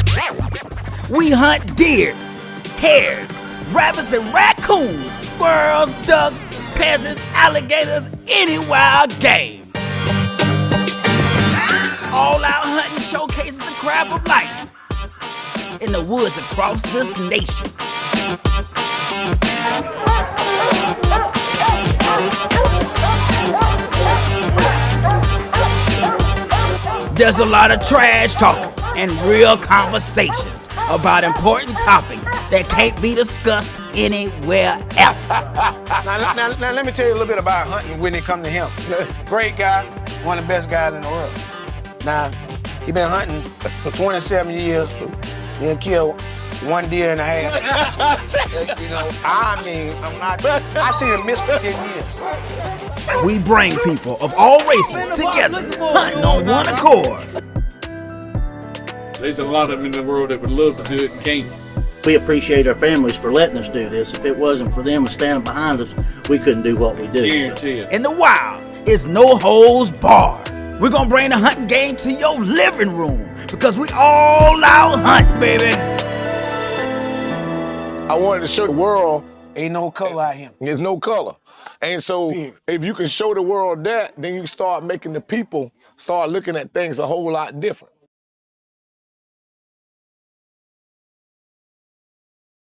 We hunt deer, hares, rabbits and raccoons, squirrels, ducks, pheasants, alligators, any wild game. All Out Hunting showcases the crap of life in the woods across this nation. There's a lot of trash talking and real conversations about important topics that can't be discussed anywhere else. Now, let me tell you a little bit about hunting when it comes to him. Great guy, one of the best guys in the world. Now, he been hunting for 27 years. He done killed 1 deer and a half. You know, I seen him miss for 10 years. We bring people of all races together, hunting on one accord. There's a lot of them in the world that would love to do it and can't. We appreciate our families for letting us do this. If it wasn't for them standing behind us, we couldn't do what we do. Guarantee it. In the wild, it's no holds barred. We're gonna bring the hunting game to your living room because we all out hunting, baby. I wanted to show the world Ain't no color out here. there's no color. And so if you can show the world that, then you start making the people start looking at things a whole lot different.